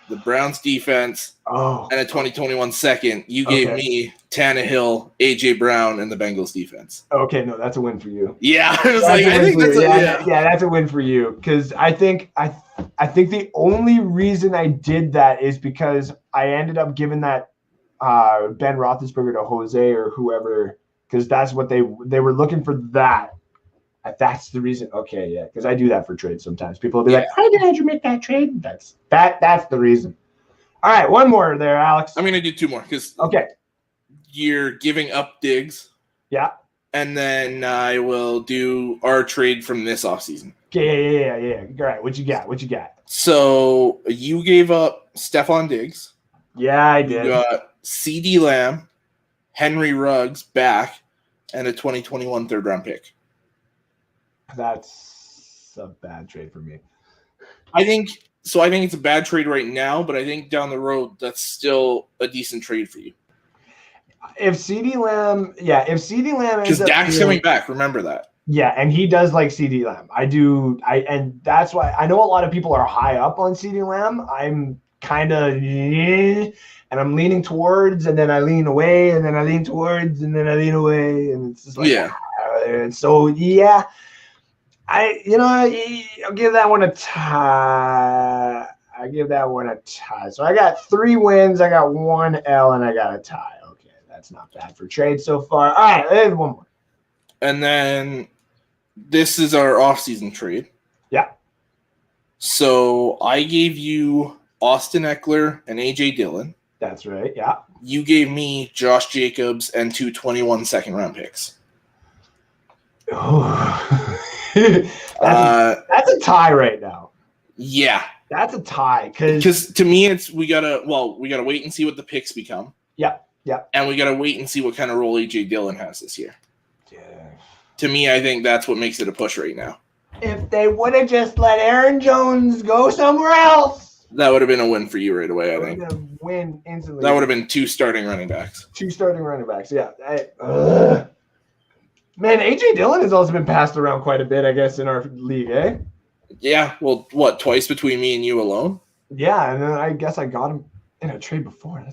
the Browns defense, and a 2021 second. You gave me Tannehill, AJ Brown, and the Bengals defense. Okay, no, that's a win for you. Yeah, I was like, I think that's that's a win for you because I think the only reason I did that is because I ended up giving that Ben Roethlisberger to Jose or whoever because that's what they were looking for that. That's the reason. Okay, yeah, because I do that for trades sometimes. People will be like, "How did you make that trade?" That's the reason. All right, one more there, Alex. I'm gonna do two more because you're giving up Diggs. Yeah. And then I will do our trade from this offseason. Yeah. All right, what you got? So you gave up Stephon Diggs. Yeah, I did. You got CeeDee Lamb, Henry Ruggs back, and a 2021 third round pick. That's a bad trade for me. I think it's a bad trade right now, but I think down the road that's still a decent trade for you. If CeeDee Lamb because Dak's coming back, remember that. Yeah, and he does like CeeDee Lamb. And that's why I know a lot of people are high up on CeeDee Lamb. I'm kind of and I'm leaning towards, and then I lean away, and then I lean towards, and then I lean away, and it's just like so I'll give that one a tie. So I got 3 wins, I got 1 L, and I got a tie. Okay, that's not bad for trade so far. All right, there's one more. And then this is our off-season trade. Yeah. So I gave you Austin Eckler and AJ Dillon. That's right, yeah. You gave me Josh Jacobs and 2 21 second-round picks. That's a tie right now. Yeah, that's a tie because to me we gotta wait and see what the picks become. Yeah, and we gotta wait and see what kind of role AJ Dillon has this year. Yeah. To me, I think that's what makes it a push right now. If they would have just let Aaron Jones go somewhere else, that would have been a win for you right away. I think. Win instantly. That would have been 2 starting running backs. 2 starting running backs. Yeah. Man, AJ Dillon has also been passed around quite a bit, I guess, in our league, eh? Yeah, well, what, twice between me and you alone? Yeah, and then I guess I got him in a trade before.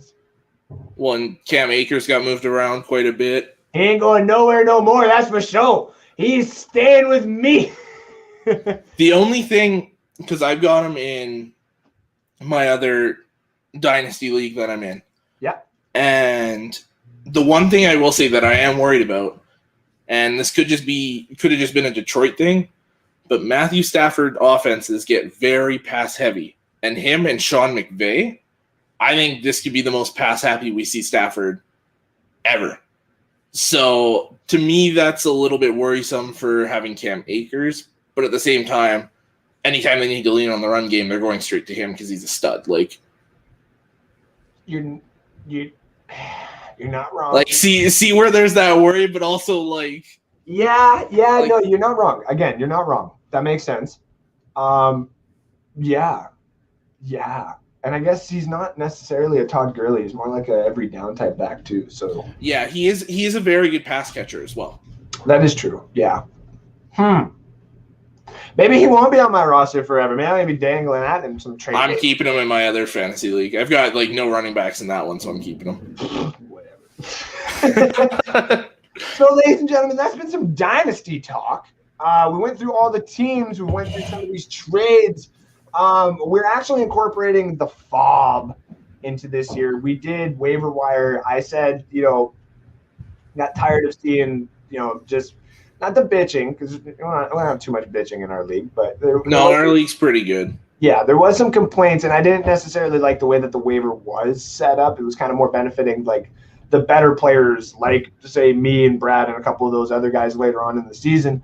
When Cam Akers got moved around quite a bit. He ain't going nowhere no more, that's for sure. He's staying with me. The only thing, because I've got him in my other Dynasty league that I'm in. Yeah. And the one thing I will say that I am worried about, and this could have just been a Detroit thing, but Matthew Stafford offenses get very pass heavy. And him and Sean McVay, I think this could be the most pass happy we see Stafford ever. So to me, that's a little bit worrisome for having Cam Akers. But at the same time, anytime they need to lean on the run game, they're going straight to him because he's a stud. Like, you're not wrong. Like, see where there's that worry, but also like, yeah, like, no, you're not wrong. Again, you're not wrong. That makes sense. Yeah. And I guess he's not necessarily a Todd Gurley. He's more like a every down type back too. So yeah, he is a very good pass catcher as well. That is true. Yeah. Maybe he won't be on my roster forever. Maybe I'll be dangling at him some trade. I'm keeping him in my other fantasy league. I've got like no running backs in that one, so I'm keeping him. Whatever. So, ladies and gentlemen, that's been some Dynasty talk. We went through all the teams. We went through some of these trades. We're actually incorporating the FAAB into this year. We did waiver wire. I said, got tired of seeing, just not the bitching, because we don't have too much bitching in our league. But our league's pretty good. Yeah, there was some complaints, and I didn't necessarily like the way that the waiver was set up. It was kind of more benefiting, like, the better players, like, say, me and Brad and a couple of those other guys later on in the season.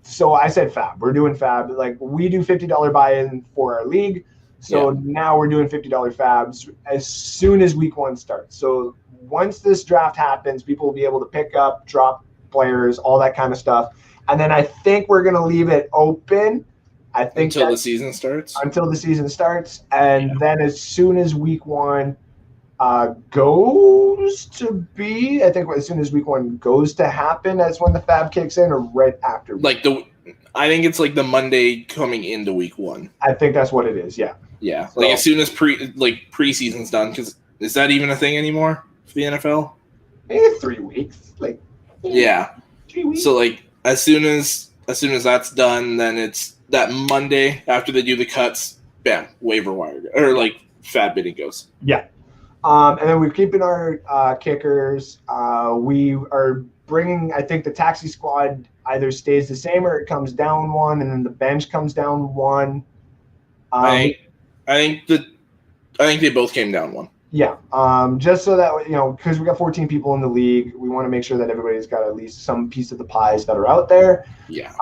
So I said FAAB. We're doing FAAB. Like, we do $50 buy-in for our league. So now we're doing $50 FAABs as soon as week 1 starts. So once this draft happens, people will be able to pick up, drop players, all that kind of stuff. And then I think we're going to leave it open. I think until the season starts. Until the season starts. And then as soon as week 1 goes to be, I think as soon as week 1 goes to happen, that's when the FAAB kicks in, or right after. I think it's like the Monday coming into week 1. I think that's what it is. Yeah. Yeah. So, like, as soon as preseason's done, because is that even a thing anymore for the NFL? Maybe 3 weeks. Like. Yeah. 3 weeks. So like as soon as that's done, then it's that Monday after they do the cuts, bam, waiver wire or like FAAB bidding goes. Yeah. And then we're keeping our kickers. We are bringing, I think the taxi squad either stays the same or it comes down 1, and then the bench comes down 1. I think they both came down 1. Yeah. Just so that, because we got 14 people in the league, we want to make sure that everybody's got at least some piece of the pies that are out there. Yeah.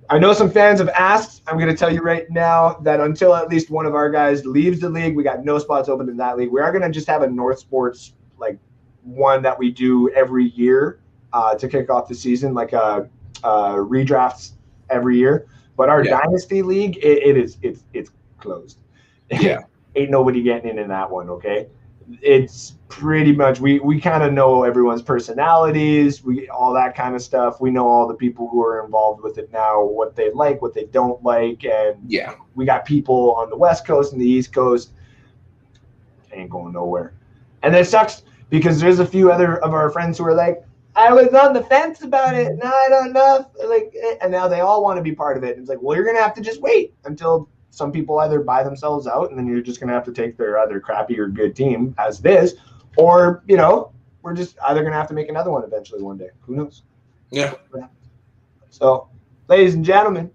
I know some fans have asked. I'm going to tell you right now that until at least one of our guys leaves the league, we got no spots open in that league. We are going to just have a North Sports, like, one that we do every year to kick off the season, like redrafts every year. But our Dynasty league, it's closed. Yeah. Ain't nobody getting in that one, okay? It's pretty much, we kind of know everyone's personalities, all that kind of stuff. We know all the people who are involved with it now, what they like, what they don't like, and we got people on the West Coast and the East Coast. Ain't going nowhere. And it sucks because there's a few other of our friends who are like, I was on the fence about it, now I don't know, like, and now they all want to be part of it. It's like, well, you're gonna have to just wait until some people either buy themselves out, and then you're just going to have to take their other crappy or good team as it is, or, we're just either going to have to make another one eventually one day. Who knows? Yeah. So, ladies and gentlemen,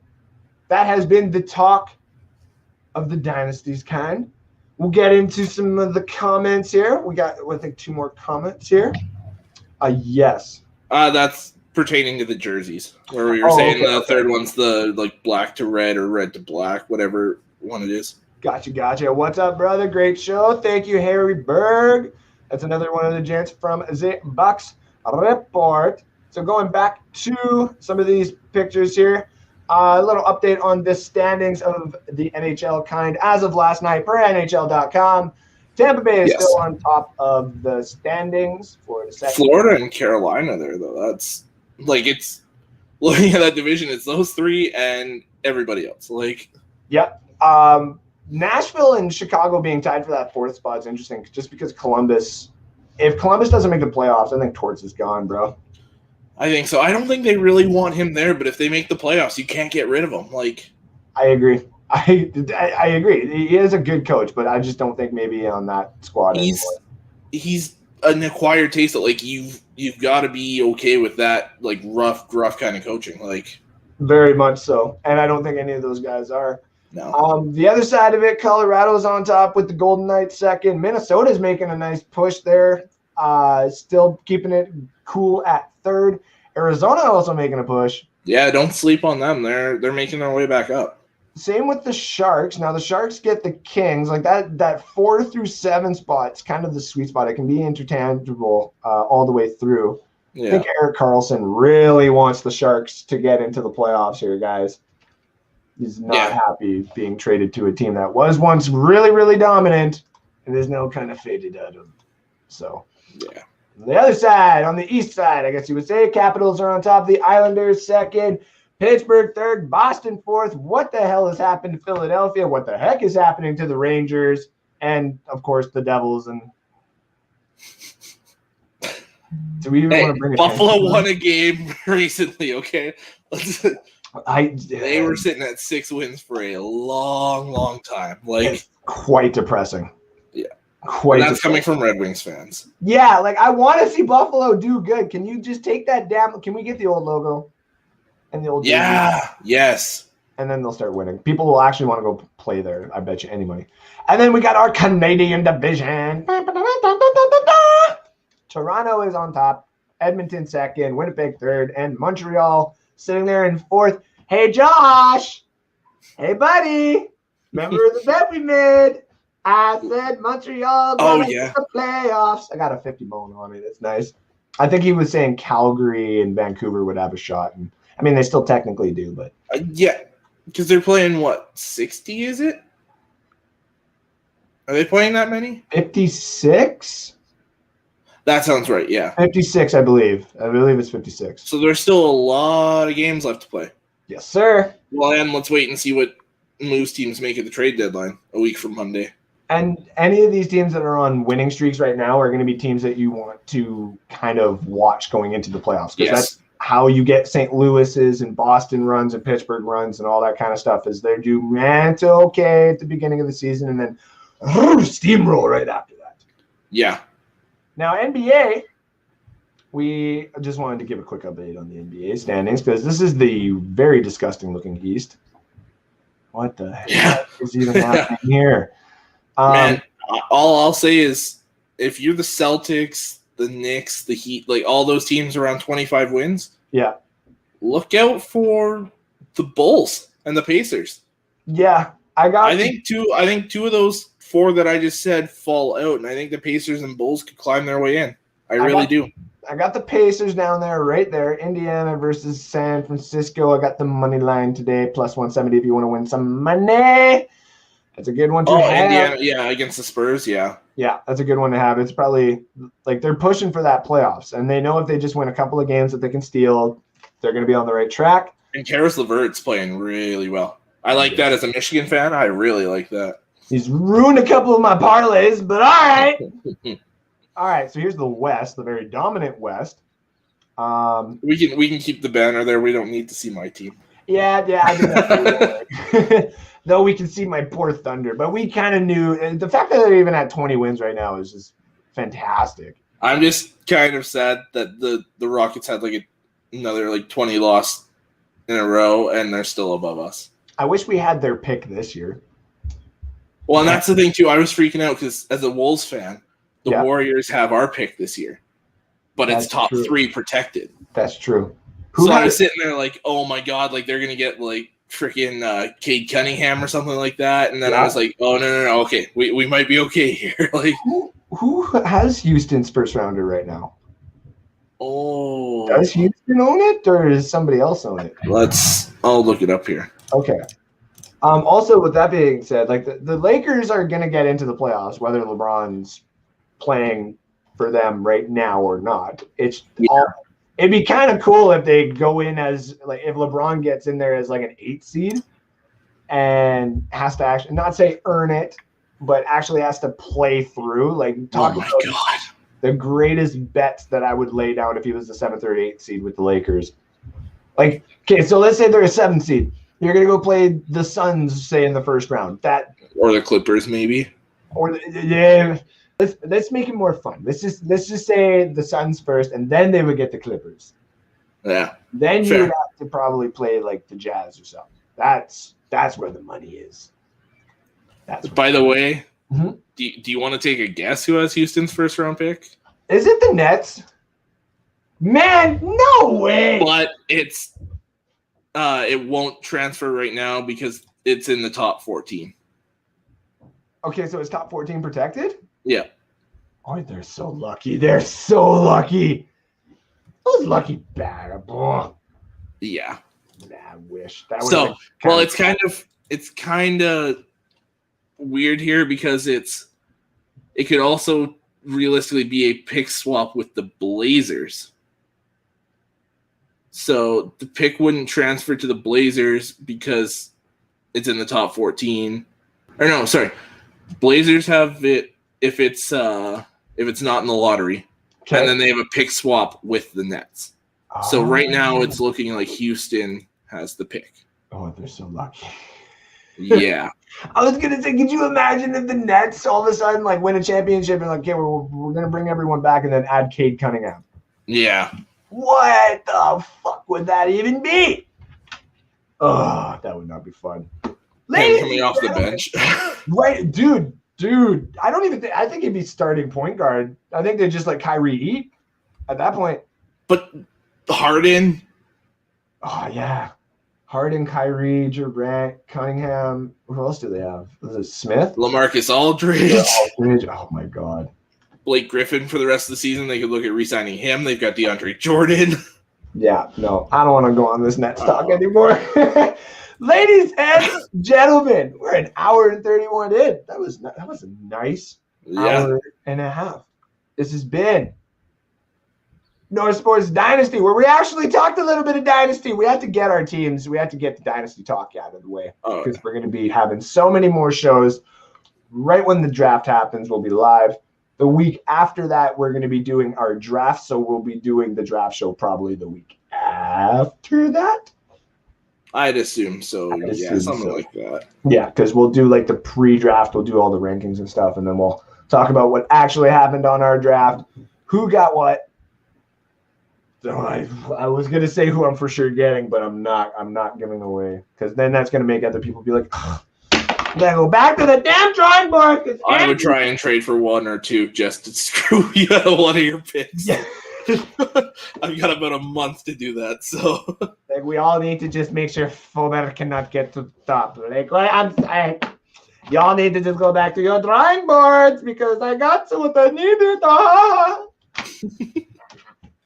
that has been the talk of the Dynasties kind. We'll get into some of the comments here. We got, I think, 2 more comments here. Yes. That's pertaining to the jerseys, where we were saying the third one's the like black to red or red to black, whatever one it is. Gotcha. What's up, brother? Great show. Thank you, Harry Berg. That's another one of the gents from the Bucks Report. So going back to some of these pictures here, a little update on the standings of the NHL kind as of last night per NHL.com. Tampa Bay is still on top of the standings for the second. Florida and Carolina there, though. That's like, it's looking at that division, it's those 3 and everybody else. Like, yep. Nashville and Chicago being tied for that 4th spot is interesting, just because Columbus. If Columbus doesn't make the playoffs, I think Torts is gone, bro. I think so. I don't think they really want him there, but if they make the playoffs, you can't get rid of him. Like, I agree. I agree. He is a good coach, but I just don't think maybe on that squad anymore. He's an acquired taste that, like, you've got to be okay with that, like, rough kind of coaching. Like, very much so. And I don't think any of those guys are. No. The other side of it, Colorado's on top with the Golden Knights second. Minnesota's making a nice push there. Still keeping it cool at third. Arizona also making a push. Yeah, don't sleep on them. They're making their way back up. Same with the Sharks. Now the Sharks get the Kings. Like that 4 through 7 spot's kind of the sweet spot. It can be interchangeable all the way through. Yeah. I think Erik Karlsson really wants the Sharks to get into the playoffs here, guys. He's not happy being traded to a team that was once really, really dominant and is now kind of faded out of. So, yeah. On the other side, on the east side, I guess you would say, Capitals are on top. The Islanders second, Pittsburgh third, Boston fourth. What the hell has happened to Philadelphia? What the heck is happening to the Rangers? And, of course, the Devils. And do we even want to bring it? Buffalo won a game recently, okay? They were sitting at 6 wins for a long, long time. Like, it's quite depressing. Yeah. Quite. And that's coming from Red Wings fans. Yeah, like I want to see Buffalo do good. Can you just take that down? Can we get the old logo and the old? Yeah. Yes. And then they'll start winning. People will actually want to go play there. I bet you any money. And then we got our Canadian division. Toronto is on top. Edmonton second. Winnipeg third. And Montreal sitting there in fourth. Hey, Josh. Hey, buddy. Remember the bet we made? I said Montreal got the playoffs. I got a 50 bone on it. It's nice. I think he was saying Calgary and Vancouver would have a shot. And I mean, they still technically do, but. Yeah, because they're playing, 60 is it? Are they playing that many? 56? That sounds right, yeah. 56, I believe. I believe it's 56. So there's still a lot of games left to play. Yes, sir. Well, and let's wait and see what Moose teams make at the trade deadline a week from Monday. And any of these teams that are on winning streaks right now are going to be teams that you want to kind of watch going into the playoffs. Because that's how you get St. Louis's and Boston runs and Pittsburgh runs and all that kind of stuff is they do okay at the beginning of the season and then steamroll right after that. Yeah. Now, NBA, we just wanted to give a quick update on the NBA standings because this is the very disgusting-looking East. What the heck is even happening here? Man, all I'll say is if you're the Celtics, the Knicks, the Heat, like all those teams around 25 wins, look out for the Bulls and the Pacers. Yeah, I think two of those 4 that I just said fall out, and I think the Pacers and Bulls could climb their way in. I really do. I got the Pacers down there, right there. Indiana versus San Francisco. I got the money line today, plus 170 if you want to win some money. That's a good one to have. Indiana, against the Spurs, yeah. Yeah, that's a good one to have. It's probably like they're pushing for that playoffs, and they know if they just win a couple of games that they can steal, they're going to be on the right track. And Karis LeVert's playing really well. I like that as a Michigan fan. I really like that. He's ruined a couple of my parlays, but all right. All right, so here's the West, the very dominant West. We can keep the banner there. We don't need to see my team. Yeah, I do that. Though we can see my poor Thunder, but we kind of knew the fact that they're even at 20 wins right now is just fantastic. I'm just kind of sad that the Rockets had another 20 loss in a row, and they're still above us. I wish we had their pick this year. Well, and that's the thing too. I was freaking out because as a Wolves fan, the Warriors have our pick this year, but it's top 3 protected. That's true. So I was sitting there like, oh my god, they're gonna get freaking Cade Cunningham or something like that, and then I was like, oh no, okay, we might be okay here. Who has Houston's first rounder right now? Oh, does Houston own it, or does somebody else own it? I'll look it up here. Okay. Also, with that being said, the Lakers are gonna get into the playoffs, whether LeBron's playing for them right now or not. It'd be kind of cool if they go in as if LeBron gets in there as an 8 seed and has to actually not say earn it, but actually has to play through. Like talk about God. The greatest bets that I would lay down if he was the 7th or 8th seed with the Lakers. Like, okay, so let's say they're a 7th seed. You're gonna go play the Suns, say in the first round. Or the Clippers, maybe. Yeah. Let's make it more fun. Let's just say the Suns first, and then they would get the Clippers. Yeah. Then you Fair. would have to probably play like the Jazz or something. That's where the money is. By the way, Mhm. do you want to take a guess who has Houston's first round pick? Is it the Nets? Man, no way. But it won't transfer right now because it's in the top 14. Okay, so it's top 14 protected? Yeah. Oh, they're so lucky. They're so lucky. Those lucky bad. Oh, Yeah. I wish that would. So, well, it's kind of weird here because it could also realistically be a pick swap with the Blazers. So the pick wouldn't transfer to the Blazers because it's in the top 14. Or no, sorry. Blazers have it if it's not in the lottery. Okay. And then they have a pick swap with the Nets. So right now it's looking like Houston has the pick. Oh, they're so lucky. Yeah. I was gonna say, could you imagine if the Nets all of a sudden like win a championship and like, okay, we're gonna bring everyone back and then add Cade Cunningham? Yeah. What the fuck would that even be? Oh, that would not be fun. Him coming off the bench. Right, dude. I don't even think. I think he'd be starting point guard. I think they just let Kyrie eat at that point. But Harden. Oh yeah, Harden, Kyrie, Durant, Cunningham. Who else do they have? Was it Smith? LaMarcus Aldridge. Oh my god. Blake Griffin for the rest of the season. They could look at re-signing him. They've got DeAndre Jordan. Yeah, no, I don't want to go on this Nets talk anymore. Ladies and gentlemen, we're an hour and 31 in. That was a nice hour and a half. This has been North Sports Dynasty, where we actually talked a little bit of Dynasty. We had to get our teams. We had to get the Dynasty talk out of the way because we're going to be having so many more shows. Right when the draft happens, we'll be live. The week after that, we're going to be doing our draft, so we'll be doing the draft show probably the week after that. I'd assume so. Something like that. Yeah, because we'll do like the pre-draft. We'll do all the rankings and stuff, and then we'll talk about what actually happened on our draft, who got what. So I was gonna say who I'm for sure getting, but I'm not. I'm not giving away because then that's gonna make other people be like, "I'm gonna go back to the damn drawing board." I would try and trade for one or two just to screw you out of one of your picks. Yeah. I've got about a month to do that, so like we all need to just make sure Fulmer cannot get to the top. Like I'm saying, y'all need to just go back to your drawing boards because I got to what I needed.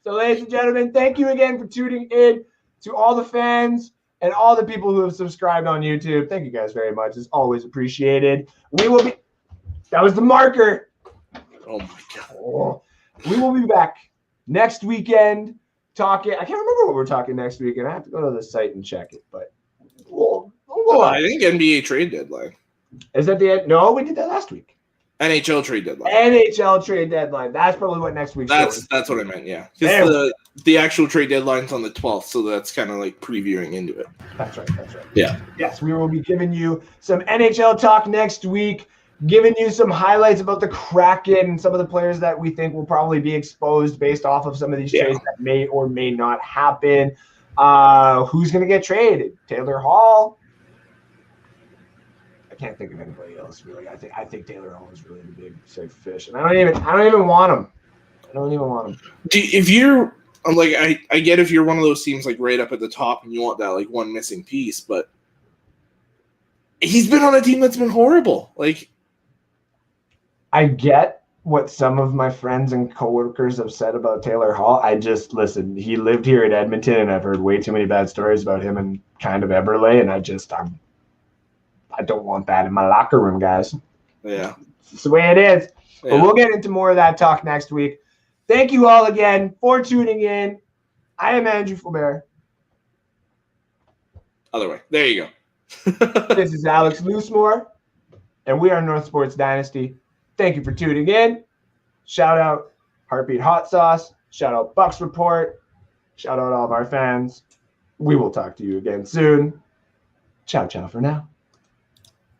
So, ladies and gentlemen, thank you again for tuning in. To all the fans and all the people who have subscribed on YouTube, thank you guys very much. It's always appreciated. We will be. That was the marker. Oh my god. Oh. We will be back next weekend talking. I can't remember what we're talking next weekend. I have to go to the site and check it, but I think NBA trade deadline. Is that the end? No, we did that last week. NHL trade deadline. NHL trade deadline. That's probably what next week's show is. That's what I meant, yeah. Because the actual trade deadline's on the 12th, so that's kind of like previewing into it. That's right. Yeah. Yes, we will be giving you some NHL talk next week, giving you some highlights about the Kraken and some of the players that we think will probably be exposed based off of some of these trades that may or may not happen. Who's going to get traded? Taylor Hall? I can't think of anybody else really. I think Taylor Hall is really the big safe fish, and I don't even want him. I don't even want him. If you're like, I get if you're one of those teams like right up at the top and you want that like one missing piece, but he's been on a team that's been horrible. Like, I get what some of my friends and coworkers have said about Taylor Hall. I just listen. He lived here in Edmonton, and I've heard way too many bad stories about him and kind of Eberle, and I don't want that in my locker room, guys. Yeah. It's the way it is. Yeah. But we'll get into more of that talk next week. Thank you all again for tuning in. I am Andrew Fulbert. Other way. There you go. This is Alex Loosemore, and we are North Sports Dynasty. Thank you for tuning in. Shout out Heartbeat Hot Sauce. Shout out Bucks Report. Shout out all of our fans. We will talk to you again soon. Ciao, ciao for now.